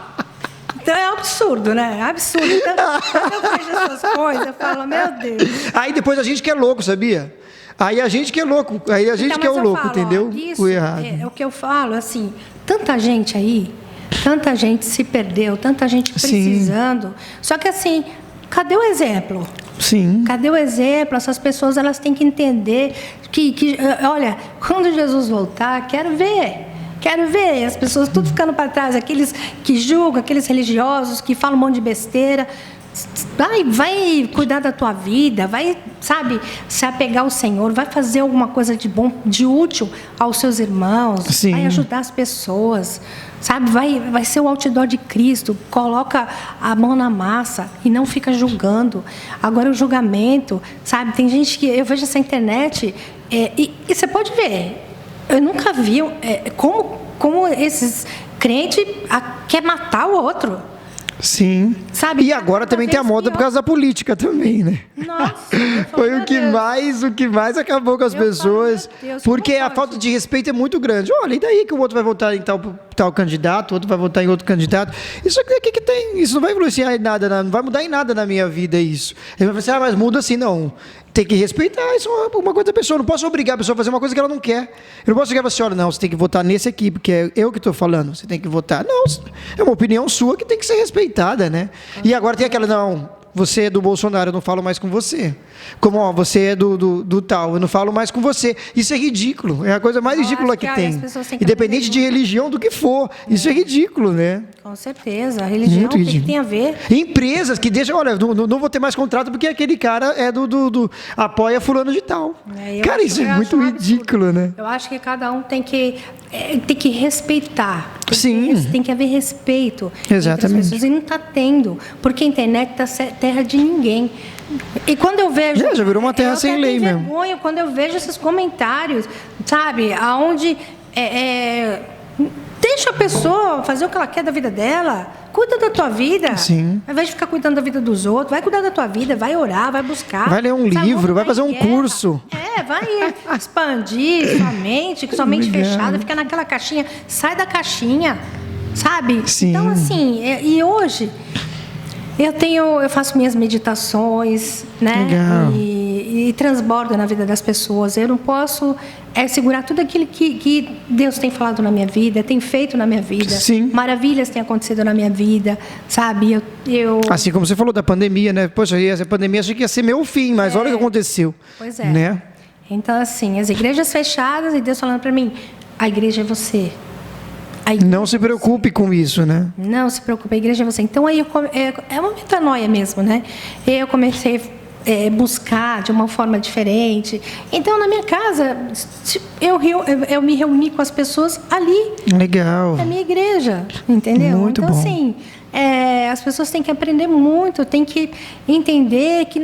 Speaker 2: Então é absurdo, né? É absurdo. Então, quando eu vejo essas coisas, eu falo, meu Deus.
Speaker 1: Aí depois a gente que é louco, sabia? Aí a gente que é louco, aí a gente que é o louco, entendeu?
Speaker 2: Isso, errado. O que eu falo, assim, tanta gente aí... Tanta gente se perdeu, tanta gente precisando. Só que assim, cadê o exemplo? Cadê o exemplo? Essas pessoas, elas têm que entender que olha, quando Jesus voltar, quero ver as pessoas tudo ficando para trás, aqueles que julgam, aqueles religiosos que falam um monte de besteira. Vai cuidar da tua vida, vai, sabe, se apegar ao Senhor, vai fazer alguma coisa de bom, de útil aos seus irmãos, vai ajudar as pessoas, sabe, vai ser o outdoor de Cristo, coloca a mão na massa e não fica julgando. Agora o julgamento, sabe, tem gente que, eu vejo essa internet, e você pode ver, eu nunca vi como esses crentes quer matar o outro.
Speaker 1: Sabe? E agora também tem a moda por causa da política também, né?
Speaker 2: Nossa,
Speaker 1: foi o que o que mais acabou com as pessoas,
Speaker 2: meu Deus,
Speaker 1: porque
Speaker 2: como
Speaker 1: a
Speaker 2: pode?
Speaker 1: falta de respeito é muito grande. Olha, e daí que o outro vai votar em tal candidato, o outro vai votar em outro candidato. Isso aqui que tem, isso não vai influenciar em nada, não vai mudar em nada na minha vida isso. Ele vai falar, mas muda assim, não. Tem que respeitar, isso é uma coisa da pessoa. Eu não posso obrigar a pessoa a fazer uma coisa que ela não quer. Eu não posso chegar e falar assim, olha, não, você tem que votar nesse aqui, porque é eu que estou falando, você tem que votar. Não, é uma opinião sua que tem que ser respeitada, né? E agora tem aquela, não, você é do Bolsonaro, eu não falo mais com você. Como, ó, você é do tal, eu não falo mais com você. Isso é ridículo, é a coisa mais ridícula que tem. Independente de religião, do que for. Isso é ridículo, né?
Speaker 2: Com certeza, a religião, o que tem a ver?
Speaker 1: Empresas que deixam, olha, não vou ter mais contrato porque aquele cara é apoia fulano de tal. Cara, isso é muito ridículo, né?
Speaker 2: Eu acho que cada um tem que respeitar.
Speaker 1: Sim.
Speaker 2: Tem que haver respeito.
Speaker 1: Exatamente.
Speaker 2: Entre as pessoas, e não está tendo, porque a internet está terra de ninguém. E quando eu vejo...
Speaker 1: Já virou uma terra sem lei mesmo.
Speaker 2: Vergonha quando eu vejo esses comentários, sabe? Aonde... Deixa a pessoa fazer o que ela quer da vida dela. Cuida da tua vida.
Speaker 1: Sim.
Speaker 2: Ao invés de ficar cuidando da vida dos outros, vai cuidar da tua vida, vai orar, vai buscar.
Speaker 1: Vai ler um livro, vai fazer um curso.
Speaker 2: Vai expandir sua mente, com sua mente fechada, fica naquela caixinha. Sai da caixinha, sabe?
Speaker 1: Sim.
Speaker 2: Então, assim, e hoje... Eu faço minhas meditações, né?
Speaker 1: Legal.
Speaker 2: E transbordo na vida das pessoas. Eu não posso segurar tudo aquilo que Deus tem falado na minha vida, tem feito na minha vida.
Speaker 1: Sim.
Speaker 2: Maravilhas têm acontecido na minha vida, sabe?
Speaker 1: Assim como você falou da pandemia, né? Poxa, essa pandemia achei que ia ser meu fim, mas olha o que aconteceu.
Speaker 2: Pois é.
Speaker 1: Né?
Speaker 2: Então, assim, as igrejas fechadas e Deus falando para mim, a igreja é você.
Speaker 1: Não se preocupe com isso, né?
Speaker 2: Não se preocupe, a igreja é você. Então, aí é uma metanoia mesmo, né? Eu comecei a buscar de uma forma diferente. Então, na minha casa, eu me reuni com as pessoas ali.
Speaker 1: Legal.
Speaker 2: Na minha igreja, entendeu?
Speaker 1: Muito
Speaker 2: então,
Speaker 1: bom.
Speaker 2: Assim, as pessoas têm que aprender muito, têm que entender que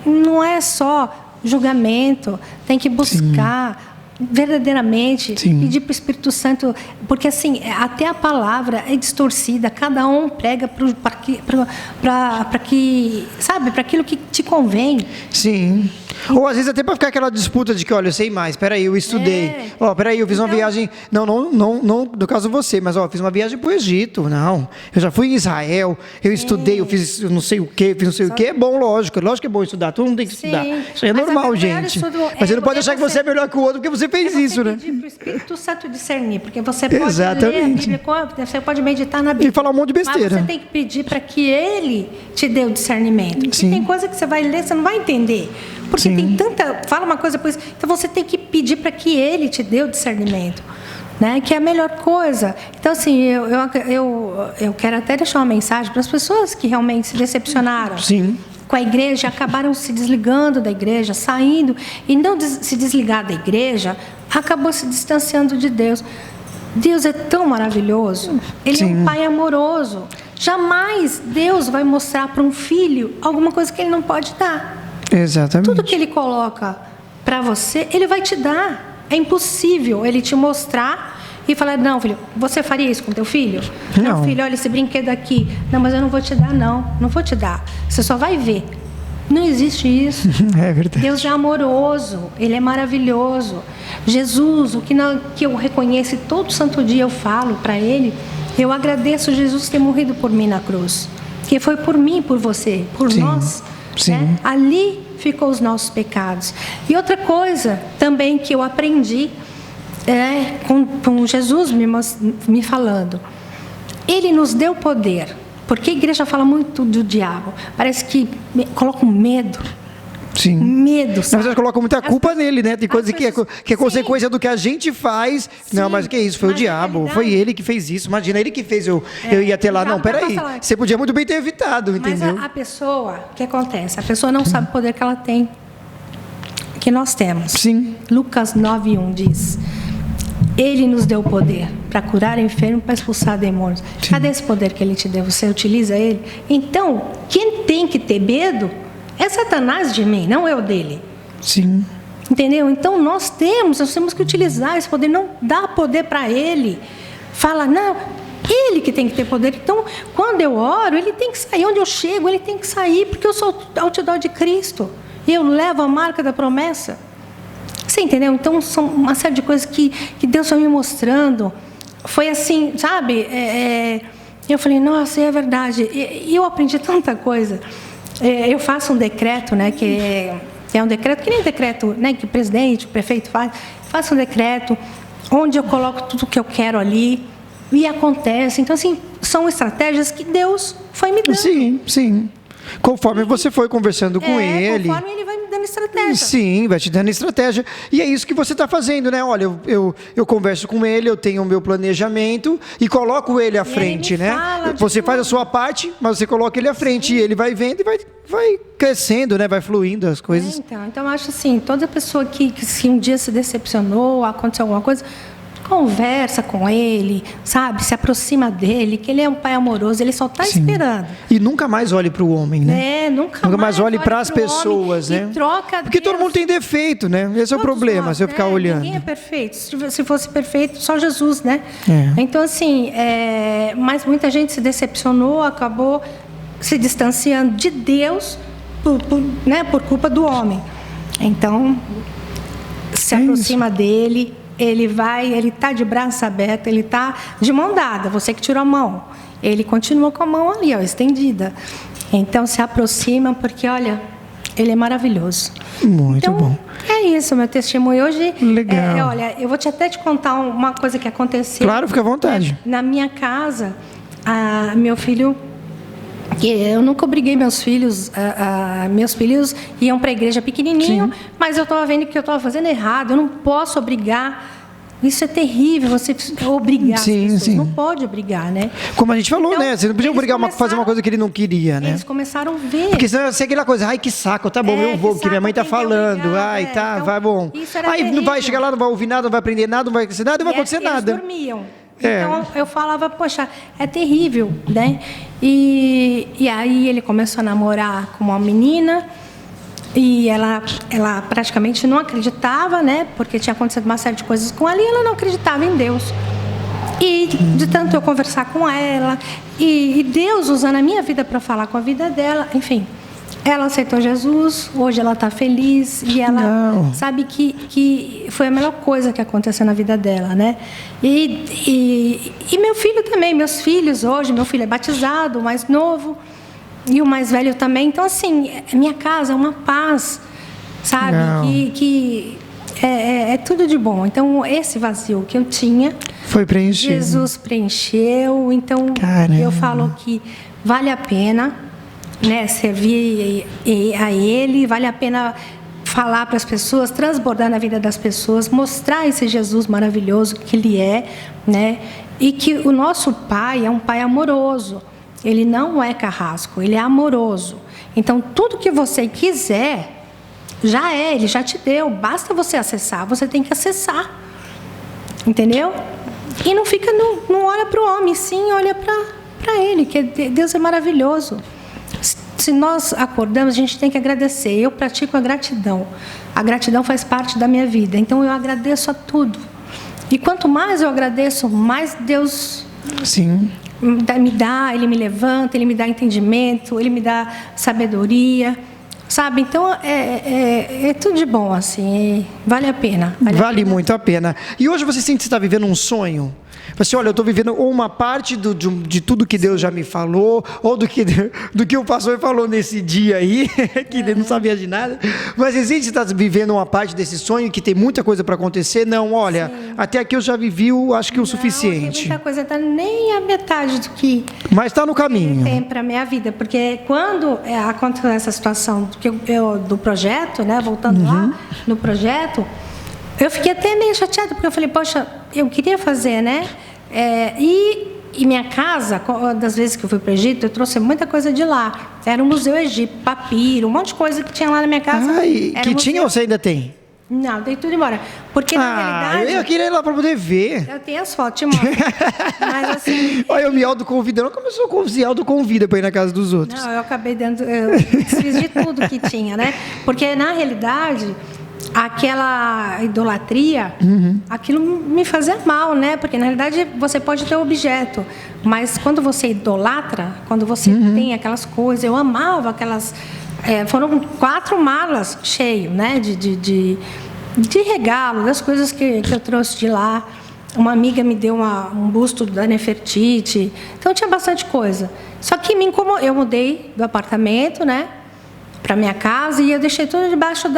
Speaker 2: não é só julgamento, tem que buscar... verdadeiramente, pedir para o Espírito Santo, porque assim, até a palavra é distorcida, cada um prega para que, sabe, para aquilo que te convém.
Speaker 1: Sim. Ou às vezes até para ficar aquela disputa de que, olha, eu sei mais, peraí, eu estudei. Peraí, eu fiz uma viagem, não, no caso você, mas fiz uma viagem para o Egito, não. Eu já fui em Israel, eu estudei, eu fiz não sei o quê, é bom, lógico que é bom estudar, todo mundo tem que estudar. Isso aí é normal, gente. Mas você não pode achar que você é melhor que o outro porque você fez isso, né?
Speaker 2: Pedir para o Espírito Santo discernir, porque você pode
Speaker 1: Exatamente.
Speaker 2: ler a Bíblia, você pode meditar na Bíblia.
Speaker 1: E falar um monte de besteira.
Speaker 2: Mas você tem que pedir para que Ele te dê o discernimento. Porque tem coisa que você vai ler, você não vai entender. Porque tem tanta... Fala uma coisa, pois... Então você tem que pedir para que Ele te dê o discernimento. Né? Que é a melhor coisa. Então, assim, eu quero até deixar uma mensagem para as pessoas que realmente se decepcionaram.
Speaker 1: Sim.
Speaker 2: Com a igreja, acabaram se desligando da igreja, saindo, e não se desligar da igreja, acabou se distanciando de Deus. Deus é tão maravilhoso, Ele é um Pai amoroso. Jamais Deus vai mostrar para um filho alguma coisa que Ele não pode dar.
Speaker 1: Exatamente.
Speaker 2: Tudo que Ele coloca para você, Ele vai te dar. É impossível Ele te mostrar e falar, não, filho, você faria isso com teu filho? Não, filho, olha esse brinquedo aqui. Não, mas eu não vou te dar, não vou te dar. Você só vai ver. Não existe isso.
Speaker 1: É verdade.
Speaker 2: Deus é amoroso, Ele é maravilhoso. Jesus, o que eu reconheço, todo santo dia eu falo para Ele, eu agradeço Jesus ter morrido por mim na cruz. Que foi por mim, por você, por nós.
Speaker 1: Sim.
Speaker 2: Né? Ali ficou os nossos pecados. E outra coisa também que eu aprendi, com Jesus me falando, Ele nos deu poder, porque a igreja fala muito do diabo, parece que coloca um medo.
Speaker 1: Sim.
Speaker 2: Medo, sabe?
Speaker 1: Na verdade, colocam muita culpa nele, né? Tem coisa que é consequência do que a gente faz. Sim. Não, mas que isso? Foi o diabo. Foi ele que fez isso. Imagina, ele que fez eu ia ter lá. Não, peraí. Você podia muito bem ter evitado, entendeu?
Speaker 2: Mas a pessoa, o que acontece? A pessoa não sabe o poder que ela tem, que nós temos.
Speaker 1: Sim.
Speaker 2: Lucas 9:1 diz: Ele nos deu poder para curar enfermos, para expulsar demônios. Sim. Cadê esse poder que Ele te deu? Você utiliza ele? Então, quem tem que ter medo é Satanás de mim, não eu dele.
Speaker 1: Sim.
Speaker 2: Entendeu? Então, nós temos que utilizar esse poder, não dar poder para ele. Fala, não, ele que tem que ter poder. Então, quando eu oro, ele tem que sair. Onde eu chego, ele tem que sair, porque eu sou outdoor de Cristo. eu levo a marca da promessa. Você entendeu? Então, são uma série de coisas que Deus foi me mostrando. Foi assim, sabe? Eu falei, nossa, é verdade. E eu aprendi tanta coisa. Eu faço um decreto, né, que é um decreto, que nem decreto, né, que o presidente, o prefeito faz. Faço um decreto onde eu coloco tudo que eu quero ali e acontece. Então, assim, são estratégias que Deus foi me dando.
Speaker 1: Sim, sim. Conforme você foi conversando com ele.
Speaker 2: Conforme ele vai me dando estratégia.
Speaker 1: Sim, vai te dando estratégia. E é isso que você está fazendo, né? Olha, eu converso com ele, eu tenho o meu planejamento e coloco ele à frente, né? Você faz a sua parte, mas você coloca ele à frente. Sim. E ele vai vendo e vai crescendo, né? Vai fluindo as coisas.
Speaker 2: Então eu acho assim, toda pessoa que se um dia se decepcionou, aconteceu alguma coisa, conversa com ele, sabe? Se aproxima dele, que ele é um pai amoroso, ele só está esperando.
Speaker 1: E nunca mais olhe para o homem, né?
Speaker 2: Nunca
Speaker 1: mais olhe para as pessoas, né? Porque todo mundo tem defeito, né? Esse é o problema, nós, se eu ficar olhando.
Speaker 2: Ninguém é perfeito. Se fosse perfeito, só Jesus, né? Então, assim, mas muita gente se decepcionou, acabou se distanciando de Deus por culpa do homem. Então, se aproxima dele. Ele está de braço aberto, ele está de mão dada, você que tirou a mão. Ele continua com a mão ali, estendida. Então, se aproxima, porque, olha, ele é maravilhoso.
Speaker 1: Muito bom.
Speaker 2: É isso, meu testemunho. Hoje,
Speaker 1: legal.
Speaker 2: Olha, eu vou até te contar uma coisa que aconteceu.
Speaker 1: Claro, fica à vontade.
Speaker 2: Na minha casa, meu filho... Eu nunca obriguei meus filhos. Meus filhos iam para a igreja pequenininho, sim, mas eu estava vendo que eu estava fazendo errado. Eu não posso obrigar. Isso é terrível, você obrigar as pessoas. Sim. Não pode obrigar, né?
Speaker 1: Como a gente falou, né? Você não podia obrigar fazer uma coisa que ele não queria, né?
Speaker 2: Eles começaram a ver.
Speaker 1: Porque senão ia ser aquela coisa, ai, que saco, tá bom, eu vou, que minha mãe tá falando. Então, vai bom. Aí terrível. Não vai chegar lá, não vai ouvir nada, não vai aprender nada, não vai acontecer nada, não vai acontecer nada.
Speaker 2: Eles dormiam. Então, eu falava, poxa, é terrível, né? E aí ele começou a namorar com uma menina e ela praticamente não acreditava, né? Porque tinha acontecido uma série de coisas com ela e ela não acreditava em Deus. E de tanto eu conversar com ela e Deus usando a minha vida para falar com a vida dela, enfim... Ela aceitou Jesus, hoje ela está feliz e ela sabe que foi a melhor coisa que aconteceu na vida dela, né? E meu filho também, meus filhos hoje, meu filho é batizado, o mais novo e o mais velho também. Então, assim, minha casa é uma paz, sabe? Que é tudo de bom. Então, esse vazio que eu tinha...
Speaker 1: Foi preenchido.
Speaker 2: Jesus preencheu. Então, eu falo que vale a pena... né, servir a Ele, vale a pena falar para as pessoas, transbordar na vida das pessoas, mostrar esse Jesus maravilhoso que Ele é, né, e que o nosso Pai é um Pai amoroso, Ele não é carrasco, Ele é amoroso. Então, tudo que você quiser, Ele já te deu, basta você acessar, você tem que acessar, entendeu? E não fica, não olha para o homem, sim, olha para Ele, que Deus é maravilhoso. Se nós acordamos, a gente tem que agradecer. Eu pratico a gratidão. A gratidão faz parte da minha vida. Então, eu agradeço a tudo. E quanto mais eu agradeço, mais Deus me dá. Ele me levanta, Ele me dá entendimento, Ele me dá sabedoria. Sabe? Então, é tudo de bom, assim. Vale a pena.
Speaker 1: Vale muito a pena. E hoje você sente que está vivendo um sonho? Assim, olha, eu estou vivendo uma parte de tudo que Deus já me falou, ou do que o pastor falou nesse dia aí, que ele não sabia de nada. Mas existe, você está vivendo uma parte desse sonho, que tem muita coisa para acontecer? Não, olha, até aqui eu já vivi, acho que o suficiente.
Speaker 2: Muita coisa, está nem a metade do que...
Speaker 1: Mas está no caminho.
Speaker 2: Tem para a minha vida, porque quando aconteceu essa situação do projeto, né, voltando lá no projeto, eu fiquei até meio chateada, porque eu falei, poxa, eu queria fazer, né? E minha casa, das vezes que eu fui para o Egito, eu trouxe muita coisa de lá. Era um museu egípcio, papiro, um monte de coisa que tinha lá na minha casa.
Speaker 1: Que tinha ou você ainda tem?
Speaker 2: Não, dei tudo embora. Porque, na realidade...
Speaker 1: Eu queria ir lá para poder ver.
Speaker 2: Eu tenho as fotos, te mostro. Mas, assim...
Speaker 1: Olha, eu me autoconvidando. Não começou a se autoconvida para ir na casa dos outros.
Speaker 2: Não, eu acabei dando... Eu desfiz de tudo que tinha, né? Porque, na realidade... aquela idolatria, aquilo me fazia mal, né? Porque, na realidade, você pode ter objeto, mas quando você idolatra, quando você tem aquelas coisas, eu amava foram 4 malas cheias, né? De regalo, das coisas que eu trouxe de lá. Uma amiga me deu um busto da Nefertiti. Então, tinha bastante coisa. Só que me incomodou. Eu mudei do apartamento, né? Para minha casa, e eu deixei tudo debaixo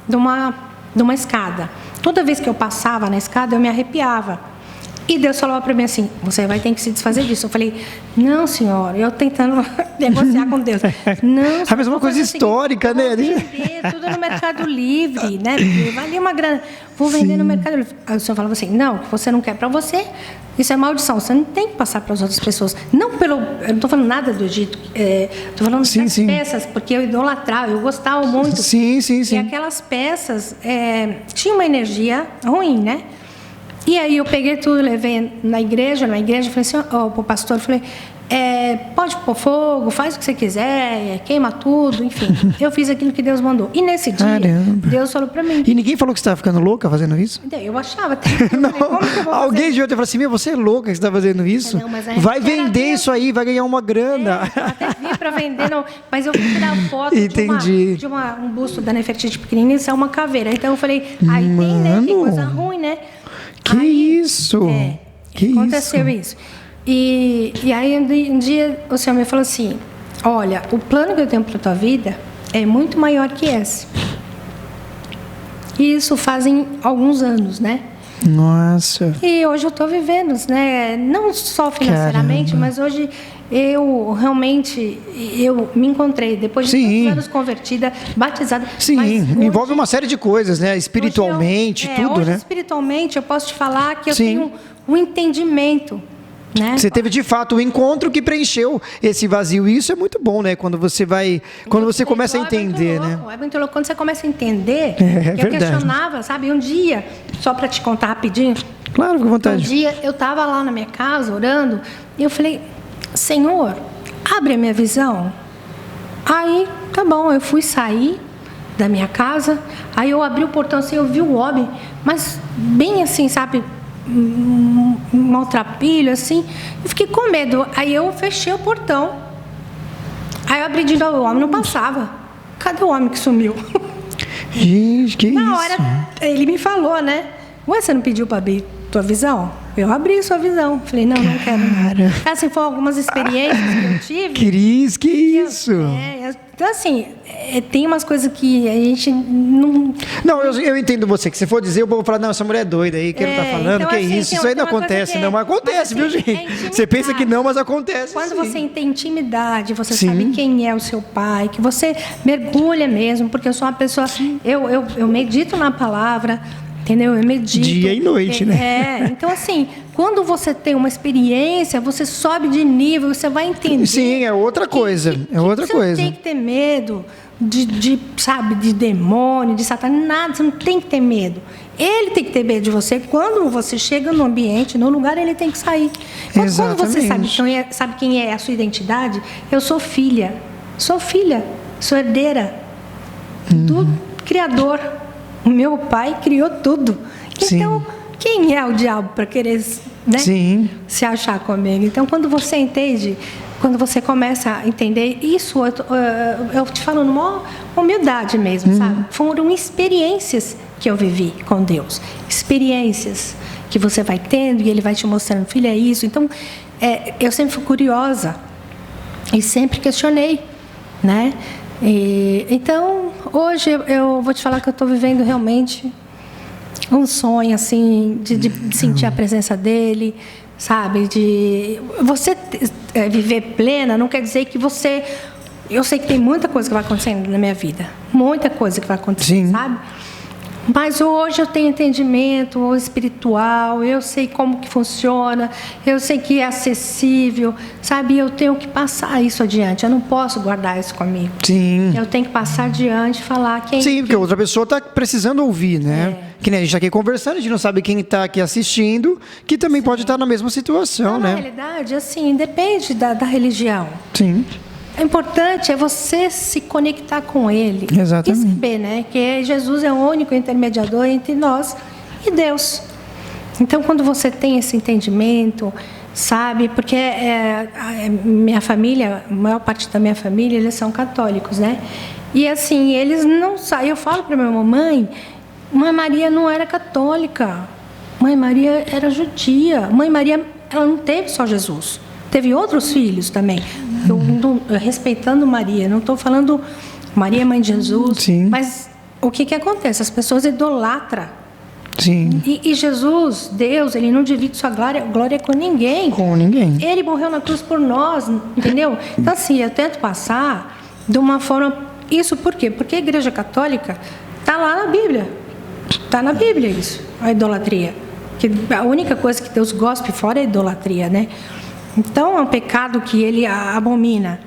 Speaker 2: de uma escada. Toda vez que eu passava na escada, eu me arrepiava. E Deus falou para mim assim: você vai ter que se desfazer disso. Eu falei: não, senhor. Eu tentando negociar com Deus. Não,
Speaker 1: a mesma coisa histórica, né?
Speaker 2: Vou vender tudo no Mercado Livre, né? Porque valia uma grana. Vou vender no Mercado Livre. Aí o senhor falava assim: não, o que você não quer para você, isso é maldição. Você não tem que passar para as outras pessoas. Não eu não estou falando nada do Egito. Estou falando das peças, porque eu idolatrava, eu gostava muito.
Speaker 1: Sim.
Speaker 2: E aquelas peças tinham uma energia ruim, né? E aí eu peguei tudo, levei na igreja, falei assim, para o pastor, falei, pode pôr fogo, faz o que você quiser, queima tudo, enfim. Eu fiz aquilo que Deus mandou. E nesse dia, Deus falou para mim.
Speaker 1: E ninguém falou que você estava ficando louca fazendo isso?
Speaker 2: Eu achava até.
Speaker 1: Não, alguém de outra falou assim, você é louca que você está fazendo isso?
Speaker 2: Não, mas
Speaker 1: vai vender isso aí, vai ganhar uma grana.
Speaker 2: Eu até vi para vender, não, mas eu fui tirar foto de um busto da Nefertiti pequenininha, isso é uma caveira. Então eu falei, aí tem, né? Tem coisa ruim, né?
Speaker 1: Que isso? Que
Speaker 2: aconteceu isso. E aí um dia o Senhor me falou assim: olha, o plano que eu tenho para a tua vida é muito maior que esse. E isso fazem alguns anos, né?
Speaker 1: Nossa.
Speaker 2: E hoje eu estou vivendo, né? Não só financeiramente, mas hoje eu realmente me encontrei depois de tantos anos convertida, batizada.
Speaker 1: Sim, envolve uma série de coisas, né? Espiritualmente, tudo,
Speaker 2: hoje,
Speaker 1: né?
Speaker 2: Espiritualmente, eu posso te falar que eu tenho um entendimento. Né?
Speaker 1: Você teve de fato um encontro que preencheu esse vazio. E isso é muito bom, né? Quando você começa a entender, né?
Speaker 2: É muito louco. Quando você começa a entender,
Speaker 1: eu
Speaker 2: questionava, sabe? Um dia, só para te contar rapidinho.
Speaker 1: Claro, fica à vontade.
Speaker 2: Um dia eu estava lá na minha casa orando e eu falei: Senhor, abre a minha visão. Aí, tá bom, eu fui sair da minha casa. Aí eu abri o portão assim, eu vi o homem, mas bem assim, sabe? Maltrapilho, assim. Eu fiquei com medo. Aí eu fechei o portão. Aí eu abri de novo, o homem não passava. Cadê o homem que sumiu?
Speaker 1: Gente, que
Speaker 2: Na
Speaker 1: isso?
Speaker 2: hora, ele me falou, né? Ué, você não pediu para abrir tua visão? Eu abri sua visão. Falei, não quero. Assim, foram algumas experiências que eu tive.
Speaker 1: Cris, que isso?
Speaker 2: Então, assim, tem umas coisas que a gente não...
Speaker 1: Não, eu entendo você, que se for dizer, eu vou falar, não, essa mulher é doida aí, que ele tá falando,
Speaker 2: então,
Speaker 1: que
Speaker 2: assim,
Speaker 1: isso aí não acontece, não, mas acontece, viu, gente? Você pensa que não, mas acontece.
Speaker 2: Quando você tem intimidade, você sabe quem é o seu pai, que você mergulha mesmo, porque eu sou uma pessoa, eu medito na palavra, entendeu? Eu medito.
Speaker 1: Dia e noite, né?
Speaker 2: Então assim, quando você tem uma experiência, você sobe de nível, você vai entender.
Speaker 1: Sim, é outra coisa. Você
Speaker 2: não tem que ter medo de demônio, de Satanás, nada. Você não tem que ter medo. Ele tem que ter medo de você. Quando você chega no ambiente, no lugar, ele tem que sair. Quando você sabe quem é a sua identidade, eu sou filha, sou herdeira do Criador. O meu pai criou tudo. Então, quem é o diabo para querer, né, se achar comigo? Então, quando você entende, quando você começa a entender isso, eu te falo numa humildade mesmo, sabe? Foram experiências que eu vivi com Deus. Experiências que você vai tendo e Ele vai te mostrando, filha, é isso. Então, eu sempre fui curiosa e sempre questionei, né? Então, hoje eu vou te falar que eu estou vivendo realmente um sonho, assim, de sentir a presença dele, sabe? De você viver plena não quer dizer que você... Eu sei que tem muita coisa que vai acontecendo na minha vida, muita coisa que vai acontecer, sabe? Mas hoje eu tenho entendimento espiritual, eu sei como que funciona, eu sei que é acessível, sabe? Eu tenho que passar isso adiante, eu não posso guardar isso comigo.
Speaker 1: Sim.
Speaker 2: Eu tenho que passar adiante e falar quem...
Speaker 1: Sim, porque outra pessoa está precisando ouvir, né? Que nem a gente está aqui conversando, a gente não sabe quem está aqui assistindo, que também pode estar na mesma situação, né?
Speaker 2: Na realidade, assim, depende da religião.
Speaker 1: Sim.
Speaker 2: O importante é você se conectar com Ele.
Speaker 1: Exatamente.
Speaker 2: E saber, né, que Jesus é o único intermediador entre nós e Deus. Então, quando você tem esse entendimento, sabe? Porque minha família, a maior parte da minha família, eles são católicos, né? E assim, eles não sabem. Eu falo para minha mamãe, Mãe Maria não era católica, Mãe Maria era judia. Mãe Maria, ela não teve só Jesus, teve outros filhos também. Respeitando Maria, não estou falando Maria, mãe de Jesus,
Speaker 1: Sim.
Speaker 2: Mas o que acontece? As pessoas idolatram.
Speaker 1: Sim.
Speaker 2: E Jesus, Deus, Ele não divide sua glória com ninguém.
Speaker 1: Com ninguém.
Speaker 2: Ele morreu na cruz por nós, entendeu? Então, assim, eu tento passar de uma forma... Isso por quê? Porque a Igreja Católica está lá na Bíblia. Está na Bíblia isso, a idolatria. Que a única coisa que Deus gospe fora é a idolatria, né? Então, é um pecado que Ele abomina.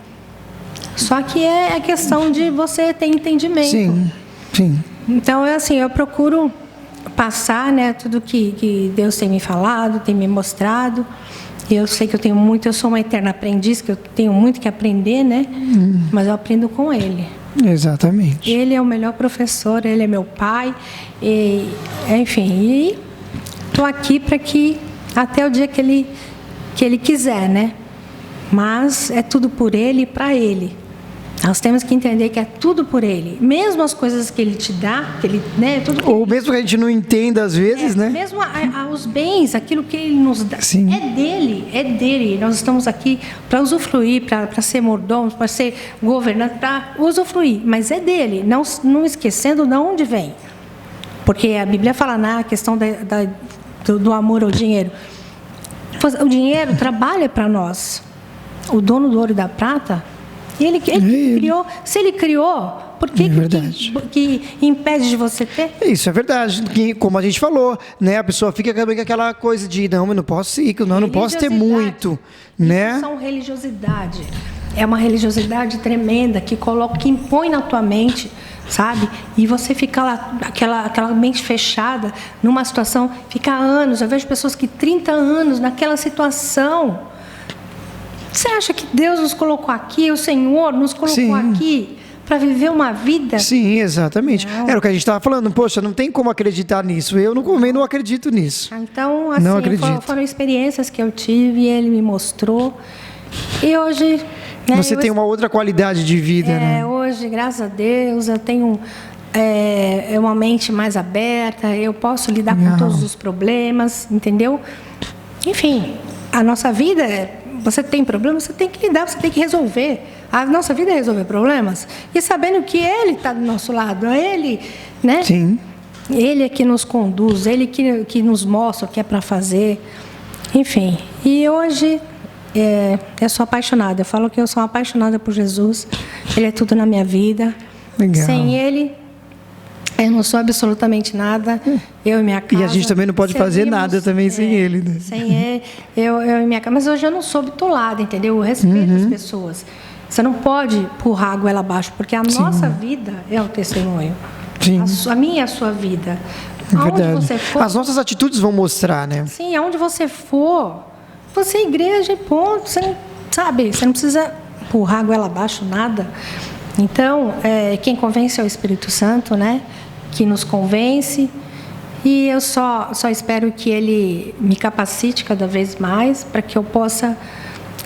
Speaker 2: Só que é questão de você ter entendimento.
Speaker 1: Sim, sim.
Speaker 2: Então, assim, eu procuro passar, né, tudo que Deus tem me falado, tem me mostrado. Eu sei que eu sou uma eterna aprendiz, que eu tenho muito que aprender, né? Mas eu aprendo com Ele.
Speaker 1: Exatamente.
Speaker 2: Ele é o melhor professor, Ele é meu pai, enfim, estou aqui para que até o dia que ele quiser, né? Mas é tudo por Ele e para Ele. Nós temos que entender que é tudo por Ele. Mesmo as coisas que Ele te dá, que Ele, né? Tudo que
Speaker 1: Ou mesmo que a gente não entenda às vezes, né?
Speaker 2: Mesmo os bens, aquilo que Ele nos dá,
Speaker 1: Sim.
Speaker 2: é dele. Nós estamos aqui para usufruir, para ser mordomos, para ser governantes, para usufruir. Mas é dele, não esquecendo de onde vem. Porque a Bíblia fala na questão do amor ao dinheiro. O dinheiro trabalha para nós. O dono do ouro e da prata, ele criou. Se ele criou, por que impede de você ter?
Speaker 1: Isso é verdade. Que, como a gente falou, né? A pessoa fica com aquela coisa de não, eu não posso ir, eu não posso ter muito, né?
Speaker 2: Isso são religiosidade. É uma religiosidade tremenda que impõe na tua mente, sabe? E você fica lá, aquela mente fechada, numa situação, fica anos. Eu vejo pessoas que 30 anos naquela situação. Você acha que Deus nos colocou aqui, o Senhor nos colocou aqui para viver uma vida?
Speaker 1: Sim, exatamente. Não. Era o que a gente estava falando. Poxa, não tem como acreditar nisso. Eu não acredito nisso.
Speaker 2: Então, assim, foram experiências que eu tive e Ele me mostrou. E hoje... Né,
Speaker 1: você tem uma outra qualidade de vida, né?
Speaker 2: Hoje, graças a Deus, eu tenho uma mente mais aberta, eu posso lidar com todos os problemas, entendeu? Enfim, a nossa vida... Você tem problemas, você tem que lidar, você tem que resolver. A nossa vida é resolver problemas. E sabendo que Ele está do nosso lado, Ele, né?
Speaker 1: Sim.
Speaker 2: Ele é que nos conduz, Ele que nos mostra o que é para fazer. Enfim, e hoje eu sou apaixonada. Eu falo que eu sou apaixonada por Jesus. Ele é tudo na minha vida.
Speaker 1: Legal.
Speaker 2: Sem Ele... eu não sou absolutamente nada, eu e minha casa.
Speaker 1: E a gente também não pode fazer nada também sem ele, né?
Speaker 2: Sem ele, eu e minha casa. Mas hoje eu não sou bitolada, entendeu? Eu respeito as pessoas. Você não pode empurrar a goela abaixo, porque a nossa vida é o testemunho.
Speaker 1: Sim.
Speaker 2: A minha é a sua vida.
Speaker 1: Verdade.
Speaker 2: Aonde você for,
Speaker 1: as nossas atitudes vão mostrar, né?
Speaker 2: Sim, aonde você for, você é igreja e ponto. Você não, sabe, você não precisa empurrar a goela abaixo, nada. Então, quem convence é o Espírito Santo, né? Que nos convence. E eu só espero que Ele me capacite cada vez mais para que eu possa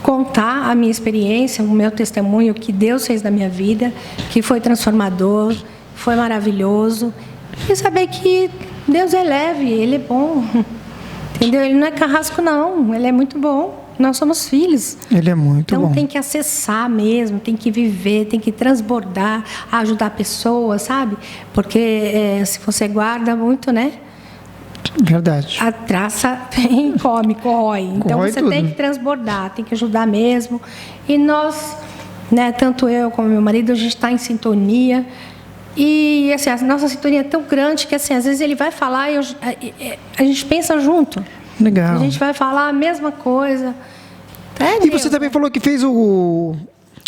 Speaker 2: contar a minha experiência, o meu testemunho, o que Deus fez na minha vida, que foi transformador, foi maravilhoso. E saber que Deus é leve, Ele é bom. Entendeu? Ele não é carrasco, não. Ele é muito bom. Nós somos filhos.
Speaker 1: Ele é muito bom.
Speaker 2: Então tem que acessar mesmo, tem que viver, tem que transbordar, ajudar pessoas, sabe? Porque se você guarda muito, né?
Speaker 1: Verdade.
Speaker 2: A traça vem e corrói. Então você
Speaker 1: tudo.
Speaker 2: tem que transbordar, tem que ajudar mesmo. E nós, né, tanto eu como meu marido, a gente está em sintonia. E assim, a nossa sintonia é tão grande que assim, às vezes ele vai falar e a gente pensa junto.
Speaker 1: Legal.
Speaker 2: A gente vai falar a mesma coisa.
Speaker 1: E você também falou que fez o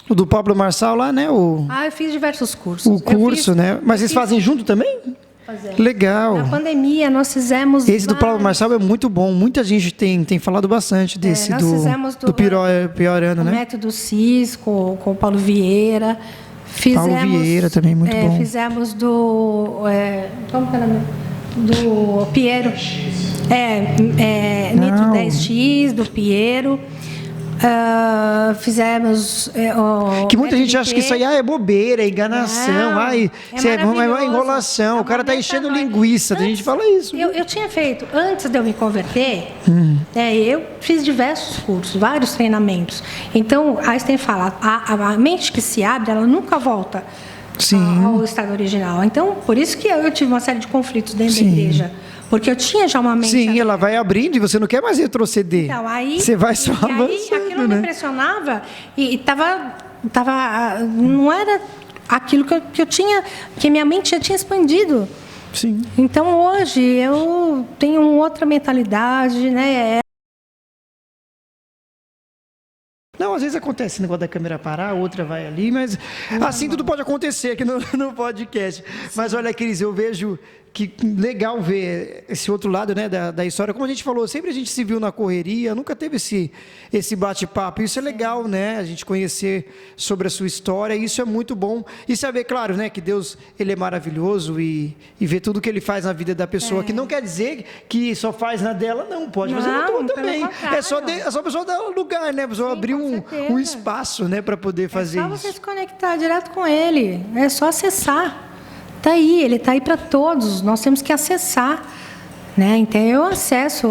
Speaker 1: do Pablo Marçal lá, né?
Speaker 2: Eu fiz diversos cursos.
Speaker 1: O curso, né? Mas vocês fazem junto também?
Speaker 2: Fazemos.
Speaker 1: Legal.
Speaker 2: Na pandemia, nós fizemos...
Speaker 1: Esse do Pablo Marçal é muito bom. Muita gente tem falado bastante desse do Piorando, né?
Speaker 2: O Método CIS, com o Paulo Vieira.
Speaker 1: Paulo Vieira também, muito bom.
Speaker 2: Fizemos como que é o nome? do Piero. Nitro 10X, do Piero. Fizemos
Speaker 1: que muita gente acha que isso aí é bobeira, é enganação, é enrolação, o cara está enchendo linguiça, a gente fala isso.
Speaker 2: Eu tinha feito, antes de eu me converter, eu fiz diversos cursos, vários treinamentos. Então, Einstein fala, a mente que se abre, ela nunca volta ao estado original. Então, por isso que eu tive uma série de conflitos dentro da igreja. Porque eu tinha já uma mente...
Speaker 1: Sim, ela vai abrindo e você não quer mais retroceder.
Speaker 2: Então, aí...
Speaker 1: Você vai só avançando,
Speaker 2: aí aquilo me impressionava e não era aquilo que eu tinha... Que minha mente já tinha expandido.
Speaker 1: Sim.
Speaker 2: Então, hoje, eu tenho outra mentalidade, né?
Speaker 1: Não, às vezes acontece esse negócio da câmera parar, a outra vai ali, mas assim tudo pode acontecer aqui no podcast. Mas olha, Cris, eu vejo que legal ver esse outro lado, né, da história. Como a gente falou, sempre a gente se viu na correria, nunca teve esse bate-papo. Isso é legal, né, a gente conhecer sobre a sua história, isso é muito bom. E saber, claro, né, que Deus, Ele é maravilhoso e ver tudo que Ele faz na vida da pessoa, que não quer dizer que só faz na dela, não, pode fazer na tua também. É só a pessoa dar lugar, né, a pessoa abrir um espaço, né, para poder fazer isso.
Speaker 2: É só você se conectar direto com Ele, é só acessar. Está aí, Ele está aí para todos, nós temos que acessar, né? Então eu acesso,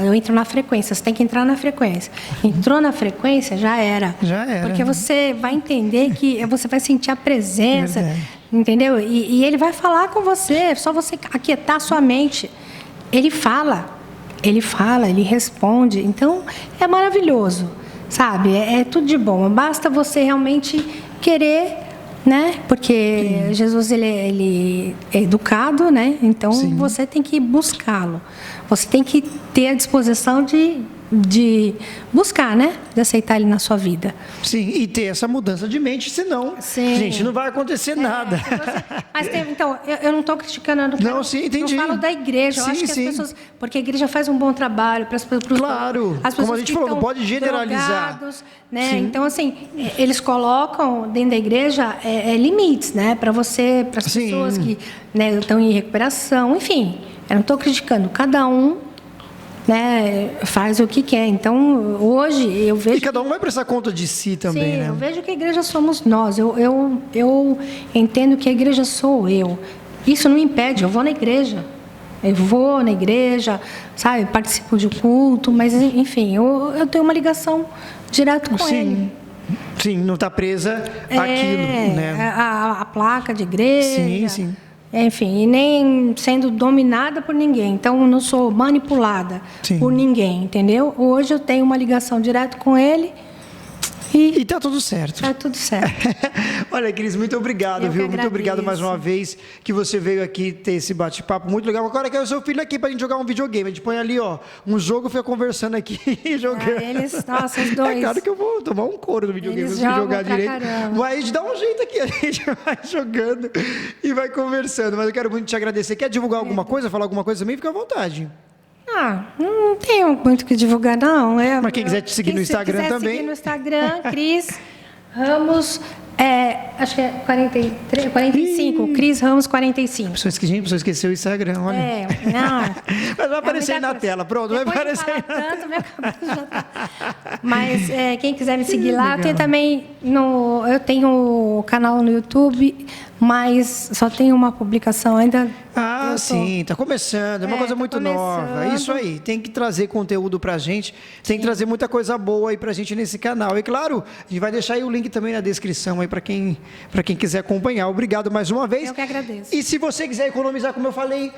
Speaker 2: eu entro na frequência, você tem que entrar na frequência. Entrou na frequência, já era.
Speaker 1: Já era.
Speaker 2: Porque você vai entender que você vai sentir a presença, entendeu? E Ele vai falar com você, é só você aquietar a sua mente. Ele fala, Ele responde, então é maravilhoso, sabe? É tudo de bom, basta você realmente querer, né? Porque Jesus ele é educado, né? Então você tem que buscá-lo. Você tem que ter a disposição de buscar, né? De aceitar ele na sua vida.
Speaker 1: Sim, e ter essa mudança de mente, senão, gente, não vai acontecer nada.
Speaker 2: Mas então, eu não estou criticando,
Speaker 1: entendi.
Speaker 2: Eu falo da igreja, eu acho que as pessoas, porque a igreja faz um bom trabalho para as pessoas.
Speaker 1: Claro,
Speaker 2: as pessoas
Speaker 1: como a gente falou, não pode generalizar.
Speaker 2: Drogados, né? Então, assim, eles colocam dentro da igreja limites, né? Para as pessoas que, né, estão em recuperação, enfim. Eu não estou criticando, cada um, né, faz o que quer. Então, hoje, eu vejo...
Speaker 1: E cada um vai prestar conta de si também, né?
Speaker 2: Eu vejo que a igreja somos nós. Eu entendo que a igreja sou eu. Isso não me impede, eu vou na igreja. Sabe? Participo de culto, mas, enfim, eu tenho uma ligação direta com ele.
Speaker 1: Sim, não está presa àquilo, né?
Speaker 2: A placa de igreja.
Speaker 1: Sim.
Speaker 2: Enfim, e nem sendo dominada por ninguém. Então, eu não sou manipulada por ninguém, entendeu? Hoje eu tenho uma ligação direta com ele. E
Speaker 1: tá tudo certo.
Speaker 2: Tá tudo certo.
Speaker 1: Olha, Cris, muito obrigado, viu? Muito obrigado mais uma vez que você veio aqui ter esse bate-papo muito legal. Agora quero o seu filho aqui pra gente jogar um videogame. A gente põe ali, ó, um jogo, fica conversando aqui e jogando.
Speaker 2: Nossa, os dois.
Speaker 1: É claro que eu vou tomar um couro no videogame, se jogar direito. Mas a gente dá um jeito aqui, a gente vai jogando e vai conversando. Mas eu quero muito te agradecer. Quer divulgar alguma coisa, falar alguma coisa também? Fica à vontade.
Speaker 2: Não tenho muito o que divulgar, não.
Speaker 1: Mas quem quiser te seguir no Instagram também.
Speaker 2: Seguir no Instagram, Cris Ramos, acho que é 45, Cris Ramos 45.
Speaker 1: A pessoa esqueceu o Instagram, olha. Mas vai aparecer aí na tela, pronto, vai aparecer aí na tela.
Speaker 2: Minha cabeça já tá. Mas quem quiser me seguir lá, eu tenho também eu tenho o canal no YouTube, mas só tem uma publicação ainda.
Speaker 1: Sim, está começando, é uma coisa muito nova. Isso aí, tem que trazer conteúdo pra gente, tem que trazer muita coisa boa aí pra gente nesse canal. E claro, a gente vai deixar aí o link também na descrição aí para quem quiser acompanhar. Obrigado mais uma vez.
Speaker 2: Eu que agradeço.
Speaker 1: E se você quiser economizar, como eu falei,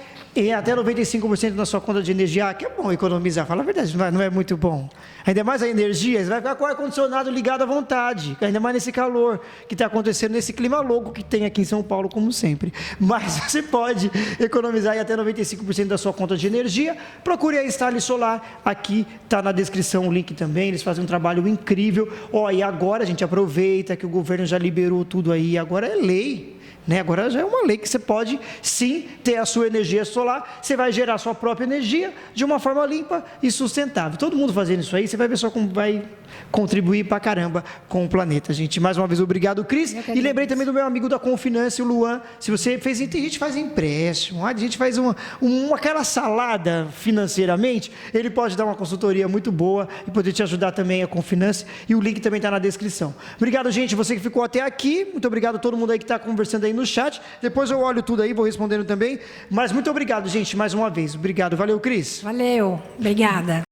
Speaker 1: até 95% na sua conta de energia, que é bom economizar, fala a verdade, não é muito bom. Ainda mais a energia, você vai ficar com o ar-condicionado ligado à vontade, ainda mais nesse calor que está acontecendo, nesse clima louco que tem aqui em São Paulo, como sempre. Mas você pode economizar aí até 95% da sua conta de energia. Procure a Style Solar, aqui está na descrição o link também, eles fazem um trabalho incrível. E agora a gente aproveita que o governo já liberou tudo aí, agora é lei. né? Agora já é uma lei que você pode sim ter a sua energia solar, você vai gerar a sua própria energia de uma forma limpa e sustentável. Todo mundo fazendo isso aí, você vai ver só como vai contribuir pra caramba com o planeta, gente. Mais uma vez, obrigado, Cris. E lembrei também do meu amigo da Confinance, o Luan. Se você fez, tem gente que faz empréstimo, a gente faz aquela salada financeiramente, ele pode dar uma consultoria muito boa e poder te ajudar também a Confinance, e o link também está na descrição. Obrigado, gente, você que ficou até aqui, muito obrigado a todo mundo aí que está conversando aí no chat, depois eu olho tudo aí, vou respondendo também, mas muito obrigado, gente, mais uma vez, obrigado, valeu, Cris.
Speaker 2: Valeu, obrigada.